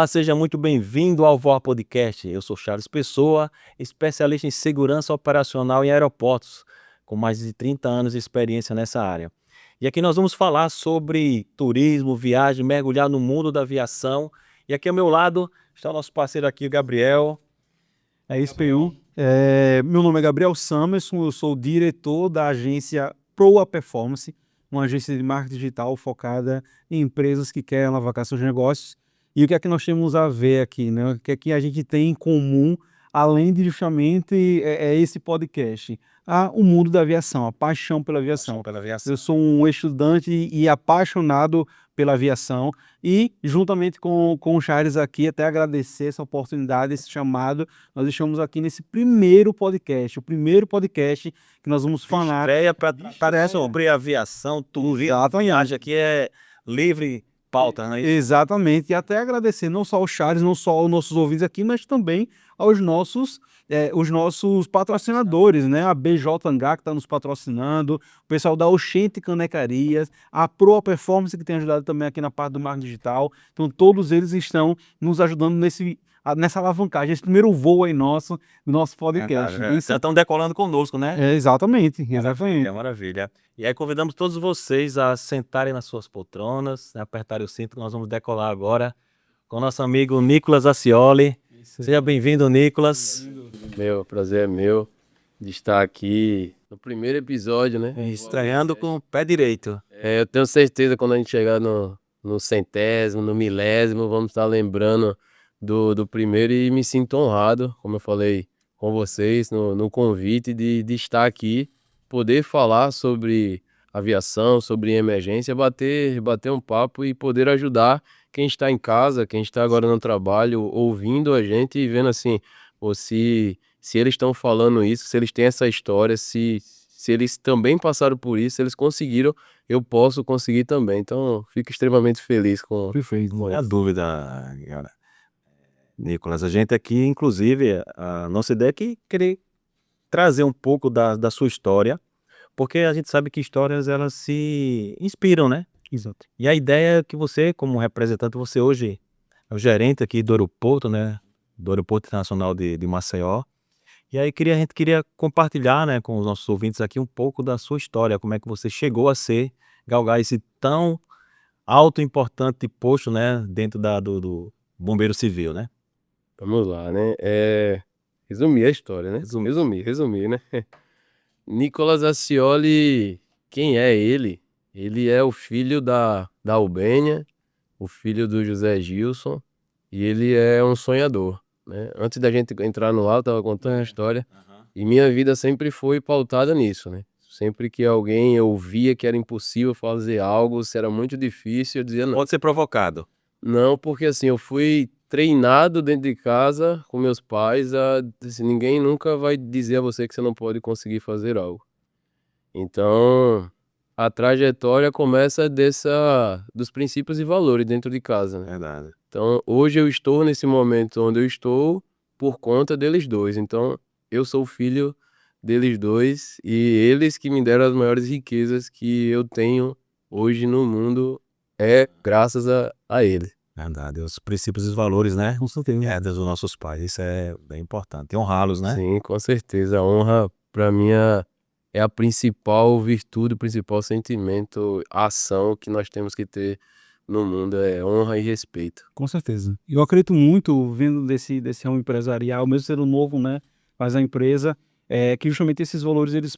Olá, seja muito bem-vindo ao Voar Podcast. Eu sou Charles Pessoa, especialista em segurança operacional em aeroportos, com mais de 30 anos de experiência nessa área. E aqui nós vamos falar sobre turismo, viagem, mergulhar no mundo da aviação. E aqui ao meu lado está o nosso parceiro aqui, o Gabriel. É isso, PU. Meu nome é Gabriel Samerson, eu sou o diretor da agência Proa Performance, uma agência de marketing digital focada em empresas que querem alavancar seus negócios. E o que é que nós temos a ver aqui, né? O que é que a gente tem em comum, além de justamente esse podcast? O mundo da aviação, a paixão pela aviação. Eu sou um estudante e apaixonado pela aviação e, juntamente com o Charles aqui, até agradecer essa oportunidade, esse chamado. Nós estamos aqui nesse primeiro podcast, o primeiro podcast que nós vamos falar. Estreia para tratar sobre aviação, turismo, viagem. Aqui é livre pauta, né? Exatamente, e até agradecer não só ao Charles, não só aos nossos ouvintes aqui, mas também aos os nossos patrocinadores, né? A BJH que está nos patrocinando, o pessoal da Oxente Canecarias, a Proa Performance que tem ajudado também aqui na parte do marketing digital. Então todos eles estão nos ajudando nessa alavancagem, esse primeiro voo aí do nosso podcast. Já estão decolando conosco, né? Exatamente. Maravilha. E aí convidamos todos vocês a sentarem nas suas poltronas, né, apertarem o cinto, que nós vamos decolar agora com o nosso amigo Nicolas Acioli. Seja bem-vindo, Nicolas. Meu prazer é meu de estar aqui no primeiro episódio, né? Estreando com o pé direito. Eu tenho certeza que quando a gente chegar no centésimo, no milésimo, vamos estar lembrando do primeiro, e me sinto honrado, como eu falei com vocês, no convite de estar aqui, poder falar sobre aviação, sobre emergência, bater um papo e poder ajudar quem está em casa, quem está agora no trabalho, ouvindo a gente e vendo assim, pô, se eles estão falando isso, se eles têm essa história, se eles também passaram por isso, se eles conseguiram, eu posso conseguir também. Então, fico extremamente feliz com Perfeito. Não é dúvida, cara. Nicolas, a gente aqui, inclusive, a nossa ideia é que querer trazer um pouco da sua história, porque a gente sabe que histórias elas se inspiram, né? Exato. E a ideia é que você, como representante, você hoje é o gerente aqui do aeroporto, né? Do Aeroporto Internacional de Maceió. E aí a gente queria compartilhar, né, com os nossos ouvintes aqui um pouco da sua história, como é que você chegou a galgar esse tão alto e importante posto, né, dentro do Bombeiro Civil, né? Vamos lá, né? Resumir a história, né? Resumir, né? Nicolas Acioli, quem é ele? Ele é o filho da Albênia, o filho do José Gilson, e ele é um sonhador, né? Antes da gente entrar no ar, eu tava contando a história, e minha vida sempre foi pautada nisso, né? Sempre que alguém eu via que era impossível fazer algo, se era muito difícil, eu dizia não. Pode ser provocado. Não, porque assim, eu fui treinado dentro de casa com meus pais assim, ninguém nunca vai dizer a você que você não pode conseguir fazer algo. Então, a trajetória começa dos princípios e valores dentro de casa, né? Verdade. Então, hoje eu estou nesse momento onde eu estou por conta deles dois. Então, eu sou filho deles dois e eles que me deram as maiores riquezas que eu tenho hoje no mundo graças a eles. Verdade. Os princípios e os valores, né? Com certeza. É, dos nossos pais. Isso é bem importante. E honrá-los, né? Sim, com certeza. A honra, para mim, é a principal virtude, o principal sentimento, a ação que nós temos que ter no mundo, é honra e respeito. Com certeza. Eu acredito muito, vindo desse ramo empresarial, mesmo sendo novo, né, faz a empresa, que justamente esses valores eles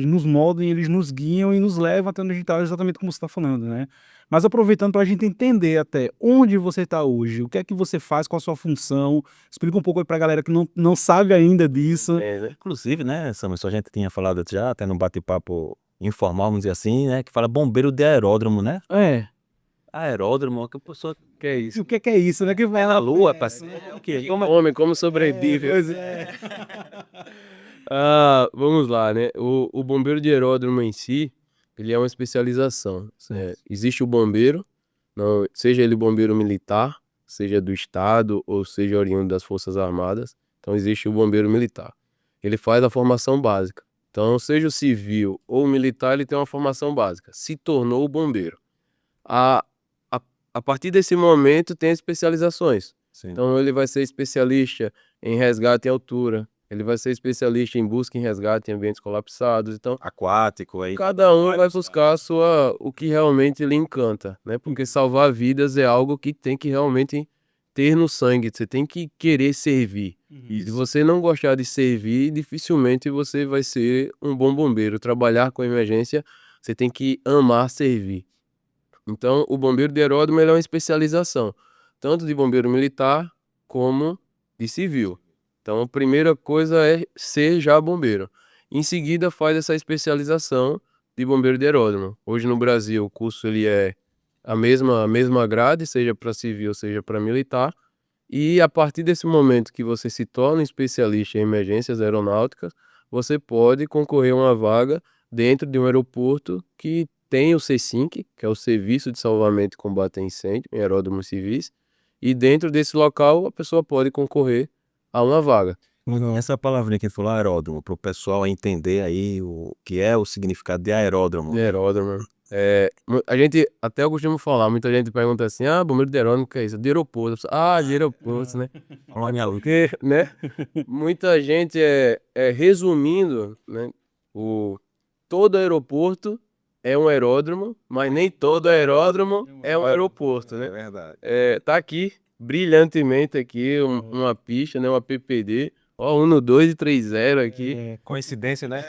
nos moldam, eles nos guiam e nos levam até onde a gente está, exatamente como você está falando, né? Mas aproveitando para a gente entender até onde você está hoje, o que é que você faz, qual a sua função, explica um pouco aí para a galera que não sabe ainda disso. Inclusive, né, Samuel, a gente tinha falado já, até no bate-papo informal, vamos dizer assim, né, que fala bombeiro de aeródromo, né? É. Aeródromo, que a pessoa quer E isso. o que é isso, né? Que vai na lua, parceiro. O quê? Homem, como sobrevive? Vamos lá, né? O bombeiro de aeródromo em si, ele é uma especialização. Existe o bombeiro, não, seja ele bombeiro militar, seja do estado ou seja oriundo das Forças Armadas. Então existe o bombeiro militar. Ele faz a formação básica. Então, seja o civil ou o militar, ele tem uma formação básica. Se tornou o bombeiro. A a partir desse momento tem especializações. Sim. Então ele vai ser especialista em resgate em altura, ele vai ser especialista em busca e resgate em ambientes colapsados. Então Aquático aí. cada um vai buscar o que realmente lhe encanta, né? Porque salvar vidas é algo que tem que realmente ter no sangue, você tem que querer servir. E se você não gostar de servir, dificilmente você vai ser um bom bombeiro. Trabalhar com emergência, você tem que amar servir. Então, o bombeiro de aeródromo ele é uma especialização, tanto de bombeiro militar como de civil. Então, a primeira coisa é ser já bombeiro. Em seguida, faz essa especialização de bombeiro de aeródromo. Hoje no Brasil, o curso ele é a mesma grade, seja para civil, seja para militar. E a partir desse momento que você se torna especialista em emergências aeronáuticas, você pode concorrer a uma vaga dentro de um aeroporto que tem o C-SINC, que é o Serviço de Salvamento e Combate a Incêndio em Aeródromos Civis, e dentro desse local a pessoa pode concorrer a uma vaga. Essa palavrinha que falou aeródromo, para o pessoal entender aí o que é o significado de aeródromo. De aeródromo. A gente, até eu costumo falar, muita gente pergunta assim, bombeiro de aeródromo, o que é isso? De aeroporto. De aeroporto, né? Porque, né? Muita gente resumindo, né? Todo aeroporto é um aeródromo, mas nem todo aeródromo é um aeroporto, né? verdade. Tá aqui, brilhantemente aqui, uma pista, né? Uma PPD. Ó, 1, 2 e 3, 0 aqui. Coincidência, né?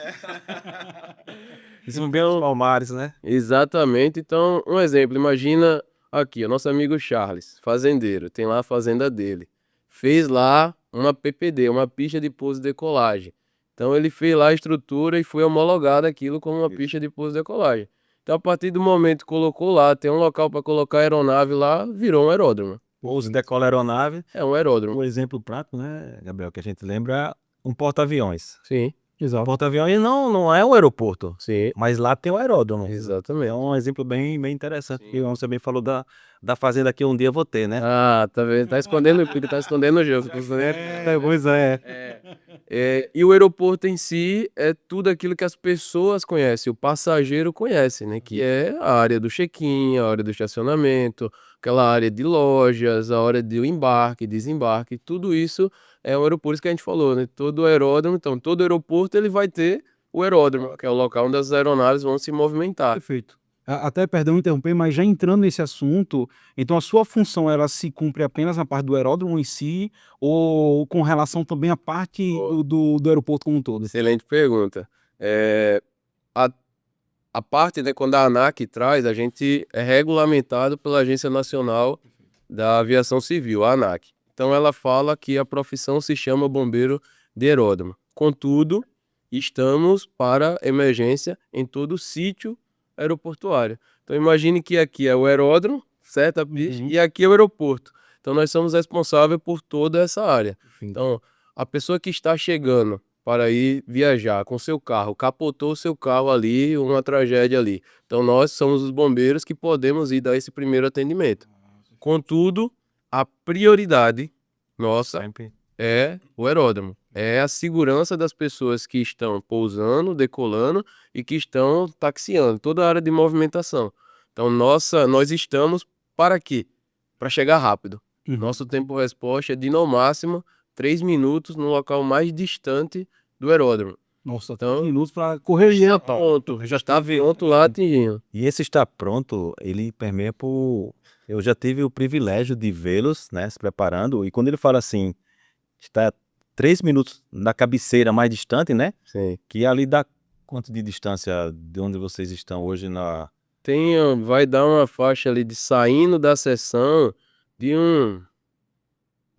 São bem os Palmares, né? Exatamente. Então, um exemplo, imagina aqui, o nosso amigo Charles, fazendeiro, tem lá a fazenda dele. Fez lá uma PPD, uma pista de pouso e decolagem. Então, ele fez lá a estrutura e foi homologado aquilo como uma pista de pouso e decolagem. Então, a partir do momento que colocou lá, tem um local para colocar a aeronave lá, virou um aeródromo. Pouso, decola a aeronave. É um aeródromo. Um exemplo prático, né, Gabriel, que a gente lembra é um porta-aviões. Sim, O porta-aviões não é um aeroporto, sim, mas lá tem o aeródromo. exatamente. É um exemplo bem interessante. Sim. Que você bem falou da fazenda que um dia eu vou ter, né? Tá vendo? Tá escondendo o jogo. Tá escondendo. Pois é. E o aeroporto em si é tudo aquilo que as pessoas conhecem, o passageiro conhece, né? Que é a área do check-in, a área do estacionamento, aquela área de lojas, a área do embarque, desembarque, tudo isso é um aeroporto, isso que a gente falou, né? Todo aeródromo, então todo aeroporto ele vai ter o aeródromo, que é o local onde as aeronaves vão se movimentar. Perfeito. Até, perdão interromper, mas já entrando nesse assunto, então a sua função ela se cumpre apenas na parte do aeródromo em si ou com relação também à parte do aeroporto como um todo? Excelente pergunta. A parte, né, quando a ANAC traz, a gente é regulamentado pela Agência Nacional da Aviação Civil, a ANAC. Então ela fala que a profissão se chama bombeiro de aeródromo. Contudo, estamos para emergência em todo sítio aeroportuário. Então imagine que aqui é o aeródromo, certo? A pista, e aqui é o aeroporto. Então nós somos responsáveis por toda essa área. Então a pessoa que está chegando para ir viajar com seu carro, capotou o seu carro ali, uma tragédia ali. Então nós somos os bombeiros que podemos ir dar esse primeiro atendimento. Contudo, a prioridade nossa é o aeródromo. É a segurança das pessoas que estão pousando, decolando e que estão taxiando, toda a área de movimentação. Então nós estamos para quê? Para chegar rápido. Nosso tempo-resposta é de no máximo 3 minutos no local mais distante do aeródromo. Nossa, Então, 3 minutos para correr já pronto, já está pronto lá atingindo. E esse estar pronto, ele permeia por... Eu já tive o privilégio de vê-los, né, se preparando, e quando ele fala assim, está 3 minutos na cabeceira mais distante, né, Sim. que ali dá quanto de distância de onde vocês estão hoje na... Vai dar uma faixa ali de saindo da sessão de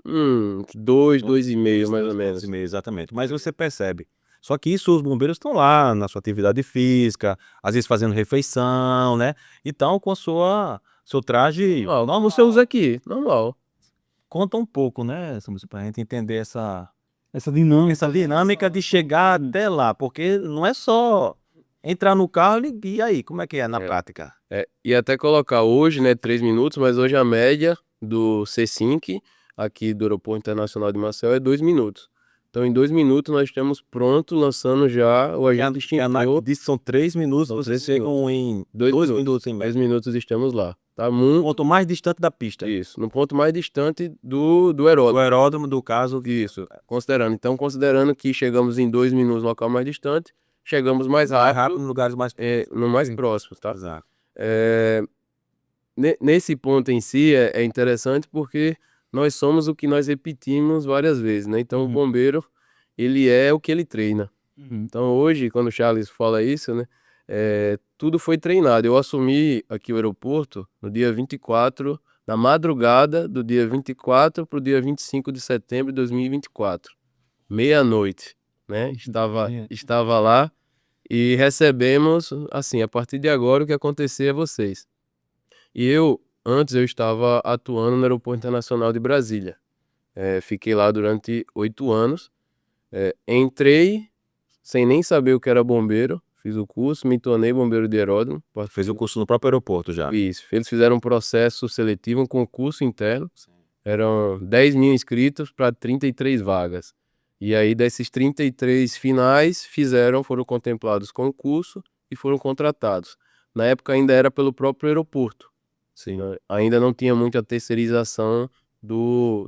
2, 2,5 mais ou menos. 2,5, exatamente. Mas você percebe. Só que isso os bombeiros estão lá na sua atividade física, às vezes fazendo refeição, né? Então com seu traje Normal, você usa aqui, normal. conta um pouco, né, para a gente entender essa dinâmica. dinâmica de chegar até lá, porque não é só entrar no carro e aí, como é que é na prática? E até colocar hoje, né, 3 minutos, mas hoje a média do C-SINC aqui do Aeroporto Internacional de Maceió é 2 minutos. Então em 2 minutos nós estamos pronto lançando já o agente A ANAC extintor. disse que são 3 minutos, São vocês 3 chegam em 2 2 minutos em média. 10 minutos estamos lá. Tá No muito ponto mais distante da pista. isso, no ponto mais distante do aeródromo. O aeródromo, do caso. Isso, considerando que chegamos em 2 minutos no local mais distante, chegamos mais Mais rápido rápido, nos lugares mais. no mais próximo, tá? Exato. Nesse ponto em si é interessante porque nós somos o que nós repetimos várias vezes, né? Então o bombeiro, ele é o que ele treina. Então hoje, quando o Charles fala isso, né? Tudo foi treinado. Eu assumi aqui o aeroporto no dia 24, na madrugada do dia 24 para o dia 25 de setembro de 2024. Meia-noite, né? Estava lá e recebemos, assim, a partir de agora o que acontecer é vocês. E antes eu estava atuando no Aeroporto Internacional de Brasília. Fiquei lá durante 8 anos. Entrei sem nem saber o que era bombeiro, fiz o curso, me tornei bombeiro de aeródromo. Fez o curso no próprio aeroporto já. Isso, eles fizeram um processo seletivo, um concurso interno. Eram 10.000 inscritos para 33 vagas. E aí, desses 33 finais, foram contemplados com o curso e foram contratados. Na época ainda era pelo próprio aeroporto. Sim. Ainda não tinha muita terceirização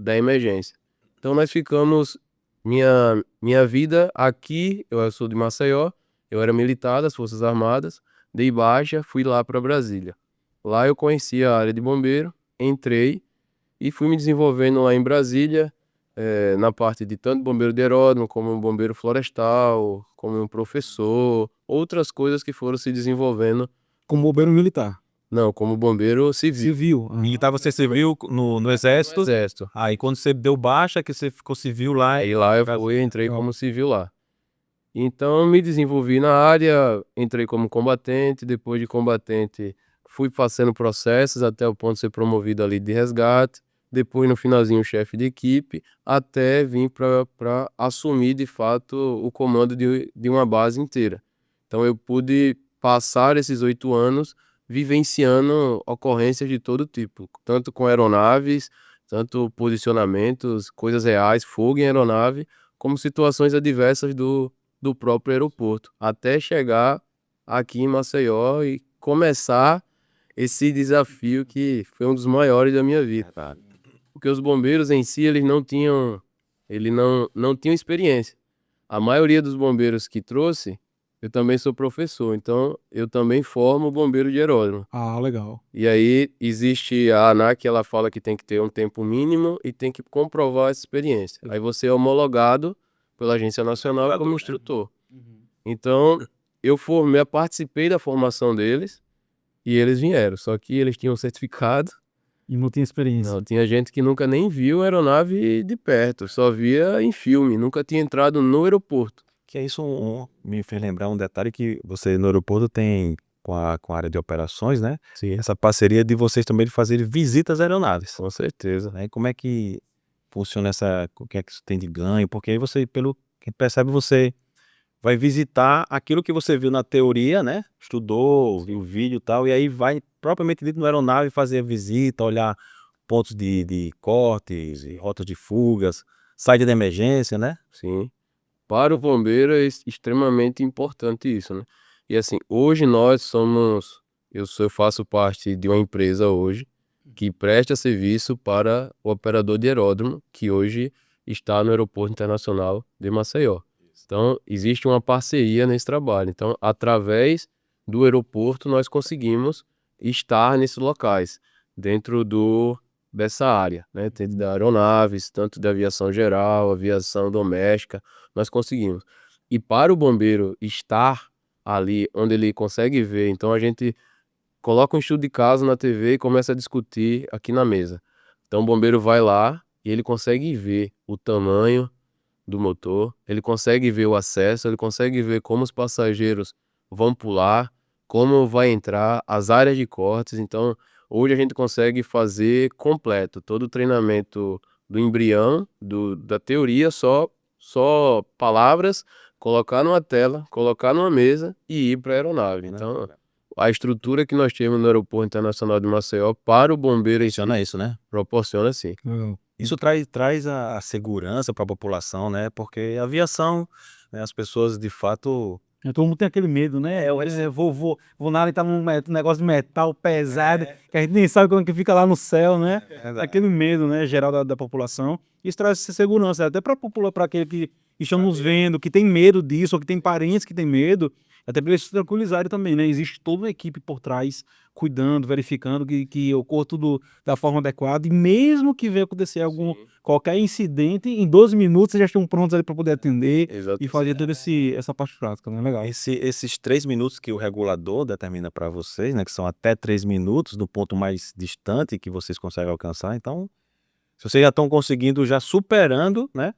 da emergência. Então nós ficamos, minha vida aqui, eu sou de Maceió, eu era militar das Forças Armadas, dei baixa, fui lá para Brasília. Lá eu conheci a área de bombeiro, entrei e fui me desenvolvendo lá em Brasília, na parte de tanto bombeiro de aeródromo, como um bombeiro florestal, como um professor, outras coisas que foram se desenvolvendo. Como bombeiro militar. Não, como bombeiro civil. Civil. Militar você serviu no exército. No exército. Aí quando você deu baixa, que você ficou civil lá. Aí lá eu entrei como civil lá. Então me desenvolvi na área, entrei como combatente, depois de combatente fui passando processos até o ponto de ser promovido ali de resgate, depois no finalzinho chefe de equipe, até vir para assumir de fato o comando de uma base inteira. Então eu pude passar esses 8 anos vivenciando ocorrências de todo tipo, tanto com aeronaves, tanto posicionamentos, coisas reais, fogo em aeronave, como situações adversas do próprio aeroporto, até chegar aqui em Maceió e começar esse desafio que foi um dos maiores da minha vida. Porque os bombeiros em si, eles não tinham experiência. A maioria dos bombeiros que trouxe, eu também sou professor, então eu também formo bombeiro de aeródromo. Ah, legal. E aí existe a ANAC, ela fala que tem que ter um tempo mínimo e tem que comprovar essa experiência. Aí você é homologado pela Agência Nacional como instrutor. Então, eu participei da formação deles e eles vieram. Só que eles tinham certificado. E não tinha experiência. Não, tinha gente que nunca nem viu aeronave de perto, só via em filme, nunca tinha entrado no aeroporto. Que é isso, me fez lembrar um detalhe que você no aeroporto tem com a área de operações, né? Sim. Essa parceria de vocês também de fazer visitas às aeronaves. Com certeza. Né? Como é que funciona o que é que isso tem de ganho? Porque aí você, pelo que percebe, você vai visitar aquilo que você viu na teoria, né? Estudou, viu o vídeo e tal, e aí vai propriamente dentro da aeronave fazer a visita, olhar pontos de cortes, e rotas de fugas, saída de emergência, né? Sim. Para o bombeiro é extremamente importante isso, né? E assim, hoje eu faço parte de uma empresa hoje que presta serviço para o operador de aeródromo, que hoje está no Aeroporto Internacional de Maceió. Então, existe uma parceria nesse trabalho. Então, através do aeroporto, nós conseguimos estar nesses locais, dentro dessa área, né? Dentro da aeronaves, tanto da aviação geral, aviação doméstica, nós conseguimos. E para o bombeiro estar ali onde ele consegue ver, então a gente coloca um estudo de caso na TV e começa a discutir aqui na mesa. Então o bombeiro vai lá e ele consegue ver o tamanho do motor, ele consegue ver o acesso, ele consegue ver como os passageiros vão pular, como vai entrar, as áreas de cortes. Então, hoje a gente consegue fazer completo todo o treinamento do embrião, da teoria, só palavras, colocar numa tela, colocar numa mesa e ir para a aeronave. Então, a estrutura que nós temos no Aeroporto Internacional de Maceió para o bombeiro Funciona isso, né? proporciona sim. Legal. Isso traz a segurança para a população, né? Porque a aviação, né, as pessoas de fato Todo mundo tem aquele medo, né? Vou na área e tá num negócio de metal pesado, que a gente nem sabe quando que fica lá no céu, né? Aquele medo, né, geral da população. Isso traz essa segurança, até para aquele que estão nos vendo, que tem medo disso, ou que tem parentes que tem medo, até para eles se tranquilizarem também, né? Existe toda uma equipe por trás, cuidando, verificando que ocorra tudo da forma adequada, e mesmo que venha acontecer qualquer incidente, em 12 minutos vocês já estão prontos ali para poder atender Exato. e fazer toda essa parte prática, né? Legal. Esses 3 minutos que o regulador determina para vocês, né, que são até 3 minutos do ponto mais distante que vocês conseguem alcançar, então, se vocês já estão conseguindo, já superando, né,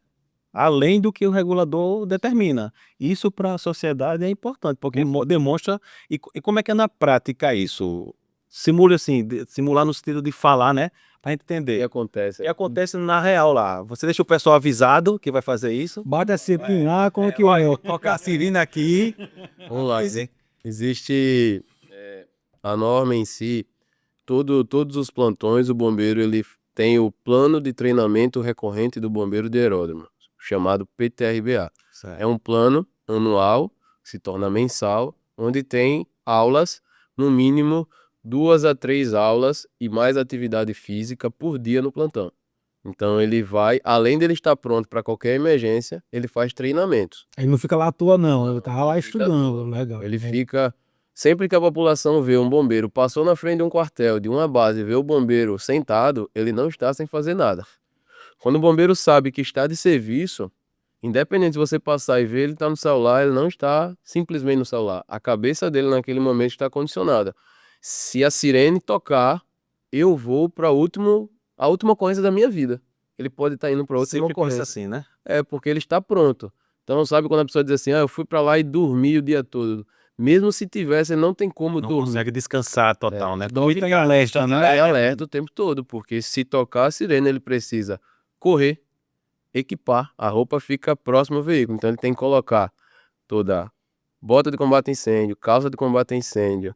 além do que o regulador determina. Isso para a sociedade é importante, porque demonstra. E como é que é na prática isso? Simule assim, simular no sentido de falar, né, para a gente O que entender. acontece? O que acontece na real lá? Você deixa o pessoal avisado que vai fazer isso? Bate a sirene lá, como que vai? Tocar a sirene aqui. Vamos lá. Existe a norma em si, todos os plantões, o bombeiro ele tem o plano de treinamento recorrente do bombeiro de aeródromo, chamado PTRBA. É um plano anual, se torna mensal, onde tem aulas, no mínimo 2 a 3 aulas e mais atividade física por dia no plantão. Então ele vai, além dele estar pronto para qualquer emergência, ele faz treinamentos. Ele não fica lá à toa, não. Ele tá lá estudando. Legal. Ele fica. Sempre que a população vê um bombeiro, passou na frente de um quartel, de uma base, vê o bombeiro sentado, ele não está sem fazer nada. Quando o bombeiro sabe que está de serviço, independente se você passar e ver ele está no celular, ele não está simplesmente no celular. A cabeça dele naquele momento está condicionada. Se a sirene tocar, eu vou para a última ocorrência da minha vida. Ele pode estar indo para a última Sempre ocorrência. pensa assim, né? É, porque ele está pronto. Então, sabe quando a pessoa diz assim, eu fui para lá e dormi o dia todo. Mesmo se tivesse, não tem como Não dormir. consegue descansar total, né? Fica em alerta, né? É alerta o tempo todo, porque se tocar a sirene, ele precisa correr, equipar, a roupa fica próxima ao veículo. Então, ele tem que colocar toda bota de combate a incêndio, calça de combate a incêndio,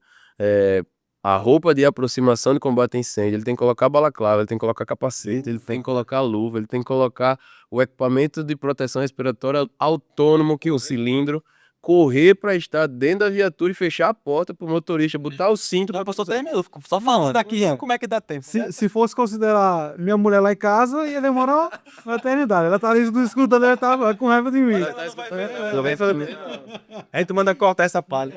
a roupa de aproximação de combate a incêndio, ele tem que colocar balaclava, ele tem que colocar capacete, ele tem que colocar luva, ele tem que colocar o equipamento de proteção respiratória autônomo, que é o cilindro, correr para estar dentro da viatura e fechar a porta para o motorista botar o cinto. Não, pastor, eu fico só falando. Daqui, Como é que dá tempo? Se fosse considerar minha mulher lá em casa, ia demorar uma eternidade. Ela tá ali escutando, ela tava com raiva de mim. A gente manda cortar essa palha.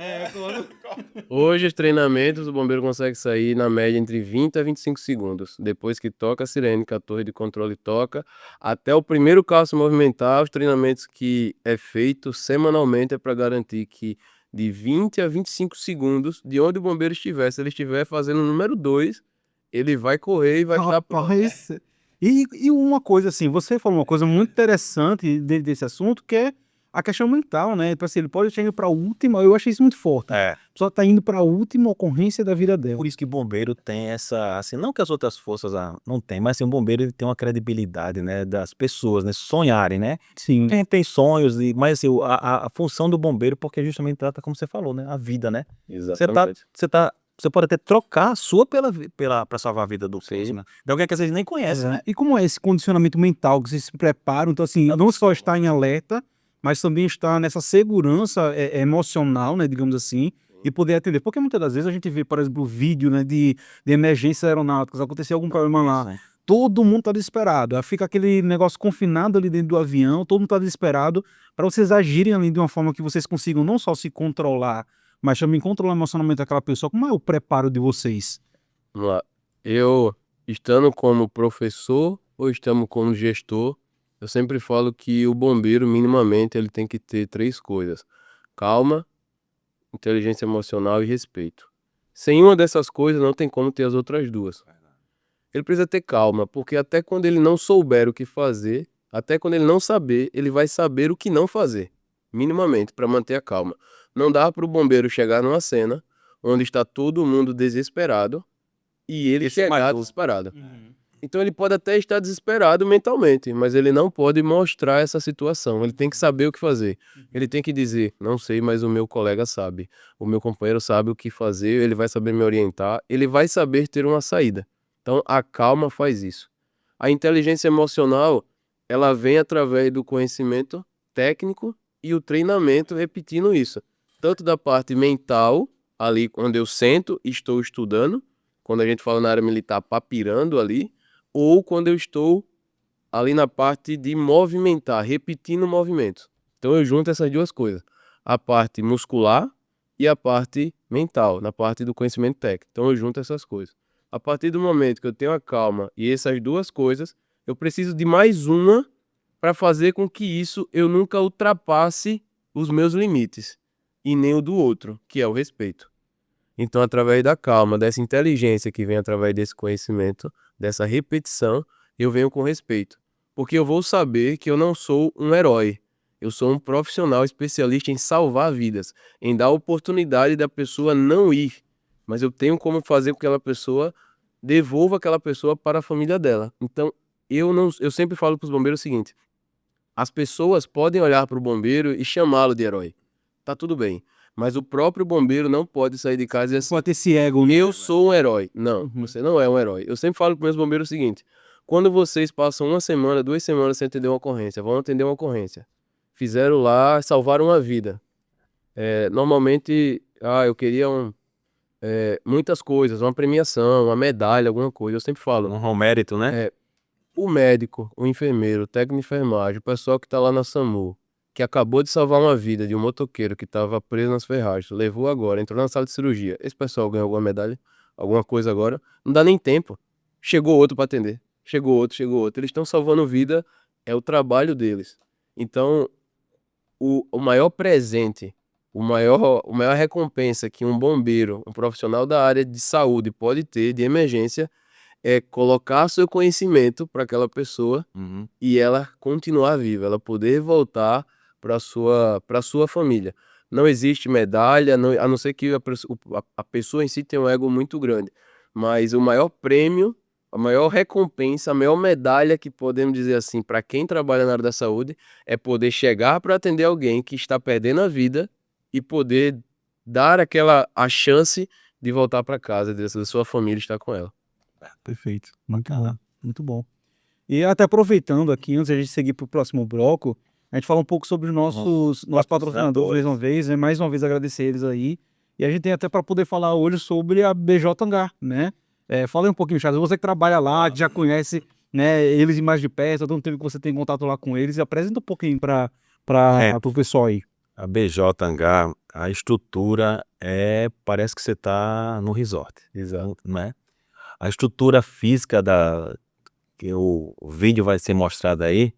Hoje, os treinamentos, o bombeiro consegue sair na média entre 20 a 25 segundos. Depois que toca a sirene, que a torre de controle toca, até o primeiro carro se movimentar, os treinamentos que é feito semanalmente é para garantir que de 20 a 25 segundos, de onde o bombeiro estiver, se ele estiver fazendo o número 2, ele vai correr e vai estar pronto. Rapaz, e uma coisa assim, você falou uma coisa muito interessante desse assunto, que é a questão mental, né? Tipo assim, ele pode estar indo para a última, eu achei isso muito forte. É. A pessoa tá indo para a última ocorrência da vida dela. Por isso que bombeiro tem essa, assim, não que as outras forças não tem, mas assim, o bombeiro ele tem uma credibilidade, né, das pessoas, né, sonharem, né? Sim. A gente tem sonhos, mas assim, a função do bombeiro, porque justamente trata, como você falou, né, a vida, né? Exatamente. Você pode até trocar a sua para salvar a vida do próximo, né? De alguém que às vezes nem conhece, né? E como é esse condicionamento mental que vocês se preparam? Então, assim, não só estar em alerta, mas também estar nessa segurança emocional, né, digamos assim, e poder atender. Porque muitas das vezes a gente vê, por exemplo, vídeo, né, de emergências aeronáuticas, aconteceu algum problema lá, todo mundo tá desesperado, aí fica aquele negócio confinado ali dentro do avião, todo mundo tá desesperado, para vocês agirem ali de uma forma que vocês consigam não só se controlar, mas também controlar o emocionamento daquela pessoa. Como é o preparo de vocês? Vamos lá. Eu, estando como professor ou estando como gestor, eu sempre falo que o bombeiro, minimamente, ele tem que ter 3 coisas: calma, inteligência emocional e respeito. Sem uma dessas coisas, não tem como ter as outras 2. Ele precisa ter calma, porque até quando ele não souber o que fazer, até quando ele não saber, ele vai saber o que não fazer, minimamente, para manter a calma. Não dá para o bombeiro chegar numa cena onde está todo mundo desesperado e ele chegar desesperado. Então ele pode até estar desesperado mentalmente, mas ele não pode mostrar essa situação. Ele tem que saber o que fazer. Ele tem que dizer, não sei, mas o meu colega sabe. O meu companheiro sabe o que fazer, ele vai saber me orientar, ele vai saber ter uma saída. Então a calma faz isso. A inteligência emocional, ela vem através do conhecimento técnico e o treinamento repetindo isso. tanto da parte mental, ali quando eu sento e estou estudando, quando a gente fala na área militar, papirando ali, ou quando eu estou ali na parte de movimentar, repetindo o movimento. Então eu junto essas duas coisas, a parte muscular e a parte mental, na parte do conhecimento técnico. Então eu junto essas coisas. A partir do momento que eu tenho a calma e essas duas coisas, eu preciso de mais uma para fazer com que isso eu nunca ultrapasse os meus limites e nem o do outro, que é o respeito. Então, através da calma, dessa inteligência que vem através desse conhecimento, dessa repetição, eu venho com respeito. Porque eu vou saber que eu não sou um herói. Eu sou um profissional especialista em salvar vidas, em dar a oportunidade da pessoa não ir. Mas eu tenho como fazer com que aquela pessoa devolva aquela pessoa para a família dela. Então, eu sempre falo para os bombeiros o seguinte: as pessoas podem olhar para o bombeiro e chamá-lo de herói. Tá tudo bem. Mas o próprio bombeiro não pode sair de casa e dizer assim: Pode ter esse ego, né? eu sou um herói. Não, você não é um herói. Eu sempre falo para meus bombeiros o seguinte: quando vocês passam 1 semana, 2 semanas sem atender uma ocorrência, vão atender uma ocorrência. Fizeram lá, salvaram uma vida. Normalmente, eu queria muitas coisas, uma premiação, uma medalha, alguma coisa. Eu sempre falo: Um mérito, né? o médico, o enfermeiro, o técnico de enfermagem, o pessoal que está lá na SAMU, que acabou de salvar uma vida de um motoqueiro que estava preso nas ferragens, levou agora, entrou na sala de cirurgia. Esse pessoal ganhou alguma medalha, alguma coisa agora? Não dá nem tempo. Chegou outro para atender. Chegou outro, chegou outro. Eles estão salvando vida, é o trabalho deles. Então, o maior presente, o maior recompensa que um bombeiro, um profissional da área de saúde pode ter de emergência é colocar seu conhecimento para aquela pessoa Uhum. e ela continuar viva, ela poder voltar para sua família. Não existe medalha, a não ser que a pessoa em si tenha um ego muito grande, mas o maior prêmio, a maior recompensa, a maior medalha que podemos dizer assim para quem trabalha na área da saúde é poder chegar para atender alguém que está perdendo a vida e poder dar a chance de voltar para casa, da sua família estar com ela. Perfeito. Bacana. Muito bom. E até aproveitando aqui, antes de a gente seguir para o próximo bloco, a gente fala um pouco sobre os nossos patrocinadores mais uma vez, né? Mais uma vez agradecer eles aí. E a gente tem até para poder falar hoje sobre a BJH, né? Fala aí um pouquinho, Charles. Você que trabalha lá, que já conhece, né, eles mais de perto, há tanto tempo que você tem contato lá com eles, e apresenta um pouquinho para o pessoal aí. A BJH, a estrutura parece que você está no resort. Exato. Não é? A estrutura física que o vídeo vai ser mostrado aí,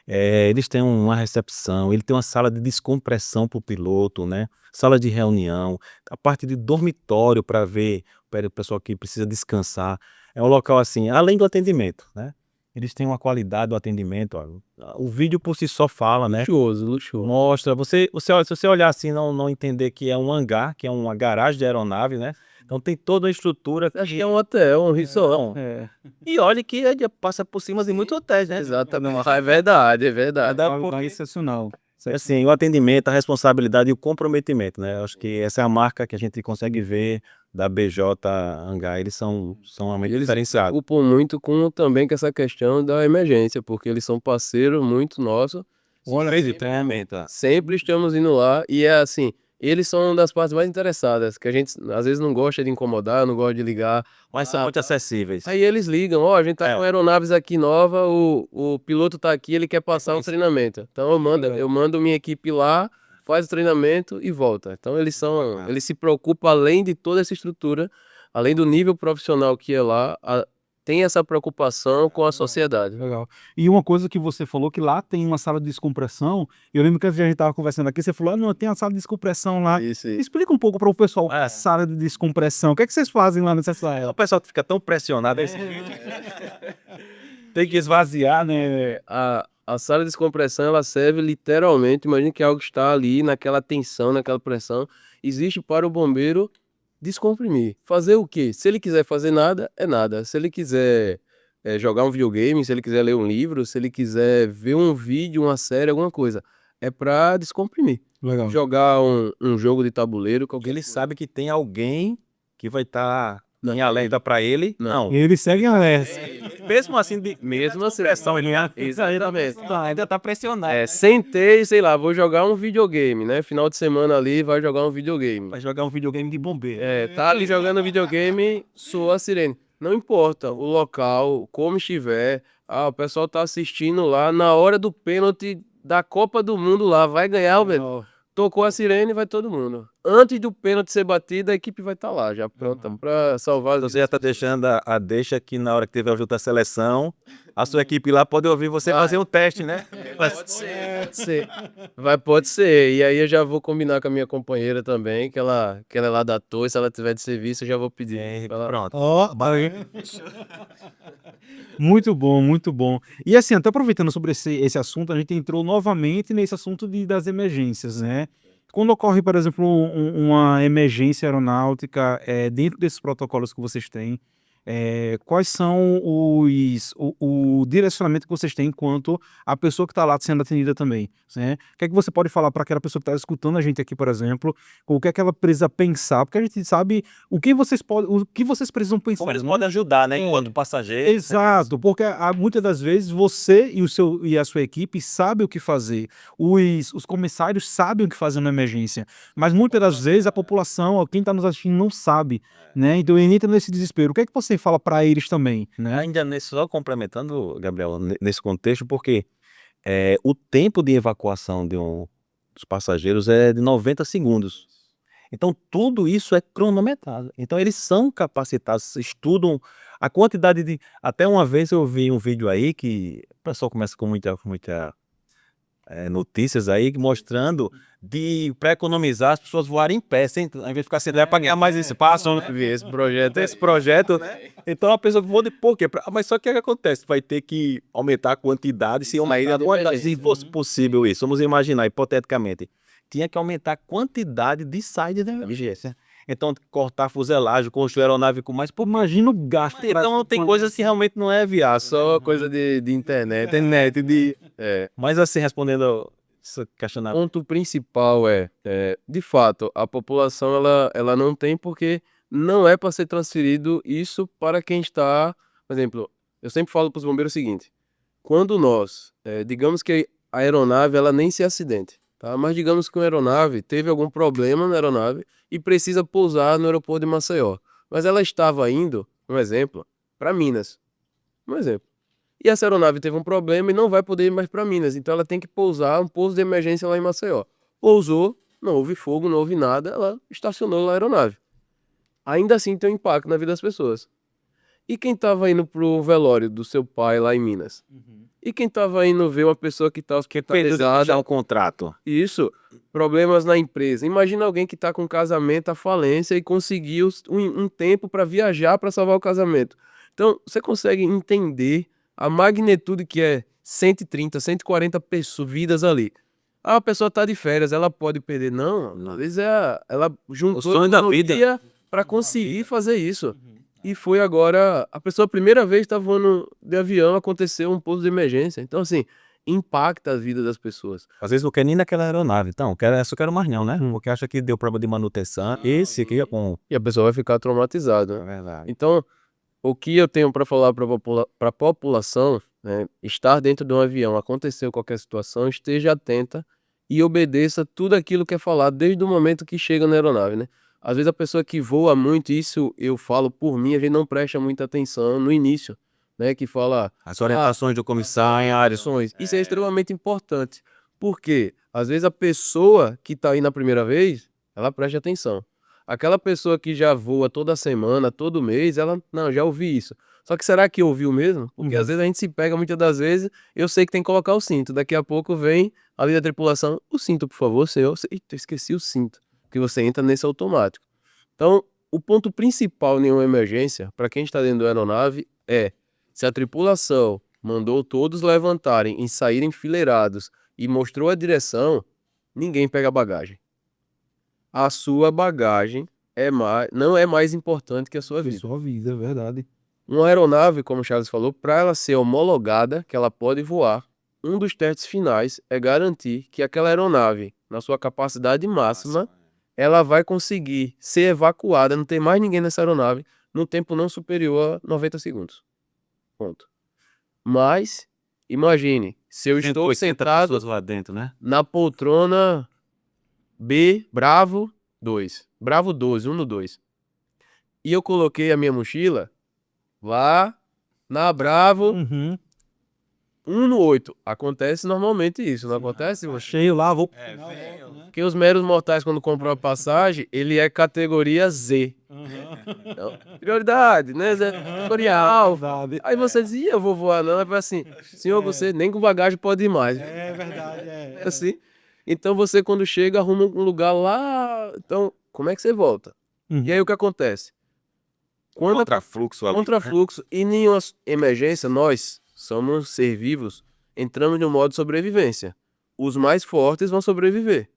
eles têm uma recepção, ele tem uma sala de descompressão para o piloto, né? Sala de reunião, a parte de dormitório para ver o pessoal que precisa descansar. É um local assim, além do atendimento, né? Eles têm uma qualidade do atendimento. Ó. O vídeo por si só fala, né? Luxuoso, luxuoso. Mostra, se você olhar assim, não entender que é um hangar, que é uma garagem de aeronave, né? Então tem toda a estrutura. Acho que é um hotel, um resort. E olha que ele passa por cima de muitos hotéis, né? Exatamente. É verdade, é verdade. Qualidade excepcional. Assim, o atendimento, a responsabilidade e o comprometimento, né? Acho que essa é a marca que a gente consegue ver da BJ Hangar. Eles são realmente Eles se diferenciados. preocupam muito também com essa questão da emergência, porque eles são parceiros muito nossos. Olha, treinamento. Sempre estamos indo lá e é assim, eles são uma das partes mais interessadas, que a gente às vezes não gosta de incomodar, não gosta de ligar. Mas são muito acessíveis. Aí eles ligam: a gente tá com aeronaves aqui nova, o piloto tá aqui, ele quer passar um treinamento. Então eu mando minha equipe lá, faz o treinamento e volta. Então eles se preocupam, além de toda essa estrutura, além do nível profissional que é lá, tem essa preocupação com a sociedade. Legal. E uma coisa que você falou, que lá tem uma sala de descompressão, eu lembro que a gente estava conversando aqui, você falou: não, tem a sala de descompressão lá. Isso. Explica um pouco para o pessoal, sala de descompressão, o que é que vocês fazem lá nessa sala? O pessoal fica tão pressionado desse jeito. Tem que esvaziar, né? A sala de descompressão, ela serve literalmente, imagine que algo está ali naquela tensão, naquela pressão, existe para o bombeiro descomprimir. Fazer o quê? Se ele quiser fazer nada, é nada. Se ele quiser jogar um videogame, se ele quiser ler um livro, se ele quiser ver um vídeo, uma série, alguma coisa, é para descomprimir. Legal. Jogar um jogo de tabuleiro, Porque ele sabe que tem alguém que vai estar em alerta para ele. Não. E eles seguem a essa. mesmo assim, Mesmo assim. pressão, ele Exatamente. ainda tá pressionado. Sentei, sei lá, vou jogar um videogame, né? Final de semana ali, vai jogar um videogame. Vai jogar um videogame de bombeiro. Tá ali jogando videogame, soa a sirene. Não importa o local, como estiver. O pessoal tá assistindo lá na hora do pênalti da Copa do Mundo lá, vai ganhar, velho. Tocou a sirene, vai todo mundo. Antes do pênalti ser batido, a equipe vai estar lá, já pronta pra salvar as Então você já tá deixando a deixa que na hora que tiver o jogo da seleção, a sua equipe lá pode ouvir você fazer um teste, né? Pode ser. Pode ser. E aí eu já vou combinar com a minha companheira também, que ela é lá da torre, se ela tiver de serviço, eu já vou pedir. pra ela- Pronto. Ó, muito bom, muito bom. E assim, até aproveitando sobre esse assunto, a gente entrou novamente nesse assunto das emergências, né? Quando ocorre, por exemplo, uma emergência aeronáutica, dentro desses protocolos que vocês têm, quais são o direcionamento que vocês têm enquanto a pessoa que está lá sendo atendida também, né? O que é que você pode falar para aquela pessoa que está escutando a gente aqui, por exemplo, o que é que ela precisa pensar? Porque a gente sabe o que vocês precisam pensar. Como eles né? podem ajudar, né? Enquanto passageiro. Exato, porque muitas das vezes você e a sua equipe sabem o que fazer, os comissários sabem o que fazer na emergência, mas muitas das vezes a população, ó, quem está nos assistindo não sabe, né? Então ele entra nesse desespero. O que é que você fala para eles também, né? Ainda só complementando, Gabriel, nesse contexto, porque o tempo de evacuação dos passageiros é de 90 segundos. Então, tudo isso é cronometrado. Então, eles são capacitados, estudam a quantidade de. Até uma vez eu vi um vídeo aí que o pessoal começa com muita notícias aí mostrando para economizar as pessoas voarem em pé, ao invés de ficar sem para ganhar mais espaço. Vi esse projeto. Esse projeto, né? Então a pessoa voa de por quê? Mas só que o que acontece? Vai ter que aumentar a quantidade, se fosse possível isso, vamos imaginar, hipoteticamente, tinha que aumentar a quantidade de sites da emergência. Então, cortar a fuselagem, construir aeronave com mais. Pô, Imagina o gasto. então tem coisas que realmente não é viável. Só coisa de internet. Mas assim, respondendo ao seu questionamento. Ponto principal de fato, a população ela não tem porque não é para ser transferido isso para quem está, por exemplo, eu sempre falo para os bombeiros o seguinte: quando nós, digamos que a aeronave ela nem se acidente, tá? Mas digamos que uma aeronave teve algum problema na aeronave e precisa pousar no aeroporto de Maceió, mas ela estava indo, um exemplo, para Minas, um exemplo. E essa aeronave teve um problema e não vai poder ir mais para Minas. Então ela tem que pousar um pouso de emergência lá em Maceió. Pousou, não houve fogo, não houve nada, ela estacionou lá a aeronave. Ainda assim tem um impacto na vida das pessoas. E quem estava indo pro velório do seu pai lá em Minas? E quem estava indo ver uma pessoa que está hospitalizada? Já um contrato. Isso, problemas na empresa. Imagina alguém que está com casamento à falência e conseguiu um tempo para viajar para salvar o casamento. Então, você consegue entender a magnitude que é 130, 140 pessoas, vidas ali. A pessoa tá de férias, ela pode perder. Não, às vezes ela juntou O sonho da vida para conseguir fazer isso. E foi agora, a pessoa, a primeira vez está voando de avião, aconteceu um pouso de emergência. Então, assim, impacta a vida das pessoas. Às vezes não quer nem naquela aeronave. Então, só quero mais não, né? Porque acha que deu problema de manutenção. Esse aqui é bom. E a pessoa vai ficar traumatizada, É né? verdade. Então, o que eu tenho para falar para a população, né, estar dentro de um avião, aconteceu qualquer situação, esteja atenta e obedeça tudo aquilo que é falado desde o momento que chega na aeronave, né? Às vezes a pessoa que voa muito, isso eu falo por mim, a gente não presta muita atenção no início, né? Que fala As orientações do comissário. ações. Isso é extremamente importante, porque às vezes a pessoa que está aí na primeira vez, ela presta atenção. Aquela pessoa que já voa toda semana, todo mês, ela, não, já ouvi isso. Só que será que ouviu mesmo? Porque às vezes a gente se pega muitas das vezes, eu sei que tem que colocar o cinto. Daqui a pouco vem ali da tripulação, o cinto, por favor, senhor. Eita, esqueci o cinto. Porque você entra nesse automático. Então, o ponto principal em uma emergência, para quem está dentro da aeronave, é se a tripulação mandou todos levantarem e saírem enfileirados e mostrou a direção, ninguém pega a bagagem. A sua bagagem não é mais importante que a sua vida. Sua vida, é verdade. Uma aeronave, como o Charles falou, para ela ser homologada, que ela pode voar, um dos testes finais é garantir que aquela aeronave, na sua capacidade máxima, ela vai conseguir ser evacuada, não tem mais ninguém nessa aeronave, num tempo não superior a 90 segundos. Ponto. Mas, imagine, se eu estou 180 sentado pessoas lá dentro, né? na poltrona B, Bravo 2. Bravo 12, 1 no 2. E eu coloquei a minha mochila lá na Bravo Uhum. 1 no 8. Acontece normalmente isso, não acontece? Cheio lá, vou. Porque os meros mortais, quando compram a passagem, ele é categoria Z. Então, prioridade, né? Categoria alfa. Verdade. Aí você dizia, eu vou voar não. Aí vai assim, senhor, você nem com bagagem pode ir mais. É verdade, É assim. Então você, quando chega, arruma um lugar lá. Então, como é que você volta? Uhum. E aí o que acontece? Quando Contrafluxo ali. contrafluxo e nenhuma emergência, nós somos ser vivos, entramos no modo sobrevivência. Os mais fortes vão sobreviver.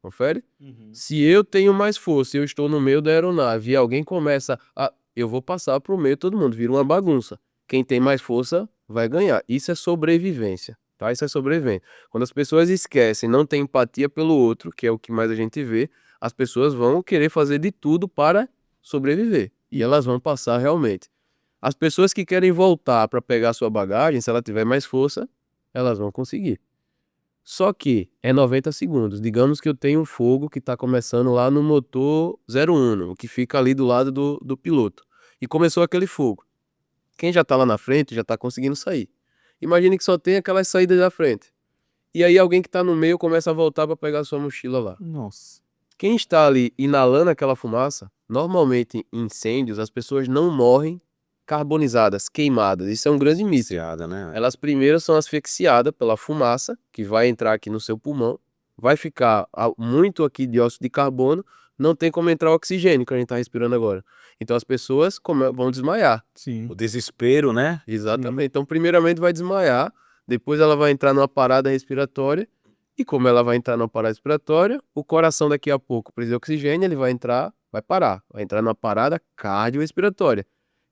Confere? Se eu tenho mais força e eu estou no meio da aeronave e alguém começa a. Eu vou passar para o meio, todo mundo vira uma bagunça. Quem tem mais força vai ganhar. Isso é sobrevivência. Tá? Isso é sobrevivência. Quando as pessoas esquecem, não tem empatia pelo outro, que é o que mais a gente vê, as pessoas vão querer fazer de tudo para sobreviver. E elas vão passar realmente. As pessoas que querem voltar para pegar sua bagagem, se ela tiver mais força, elas vão conseguir. Só que é 90 segundos. Digamos que eu tenho um fogo que está começando lá no motor 01, o que fica ali do lado do piloto. E começou aquele fogo. Quem já está lá na frente já está conseguindo sair. Imagine que só tem aquelas saídas da frente. E aí alguém que está no meio começa a voltar para pegar sua mochila lá. Nossa. Quem está ali inalando aquela fumaça, normalmente em incêndios, as pessoas não morrem carbonizadas, queimadas. Isso é um grande mito. Viciada, né? Elas primeiro são asfixiadas pela fumaça, que vai entrar aqui no seu pulmão, vai ficar muito aqui dióxido de carbono, não tem como entrar o oxigênio que a gente está respirando agora. Então as pessoas vão desmaiar. Sim. O desespero, né? Exatamente. Então, primeiramente vai desmaiar, depois ela vai entrar numa parada respiratória, e como ela vai entrar numa parada respiratória, o coração daqui a pouco precisa de oxigênio, ele vai entrar, vai parar, vai entrar numa parada cardiorrespiratória.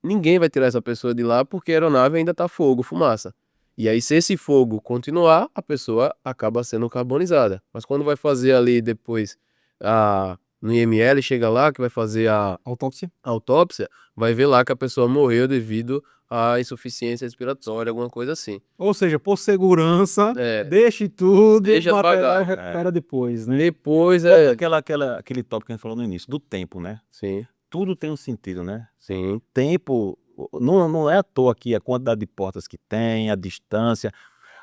Ninguém vai tirar essa pessoa de lá porque a aeronave ainda está fogo, fumaça. E aí, se esse fogo continuar, a pessoa acaba sendo carbonizada. Mas quando vai fazer ali depois no IML, chega lá que vai fazer a Autópsia? autópsia, vai ver lá que a pessoa morreu devido à insuficiência respiratória, alguma coisa assim. Ou seja, por segurança, É. deixe tudo, Deixa material devagar. recupera depois, né? Depois Aquele tópico que a gente falou no início, do tempo, né? Sim, Tudo tem um sentido, né? sim. Tempo, não é à toa aqui a quantidade de portas que tem, a distância,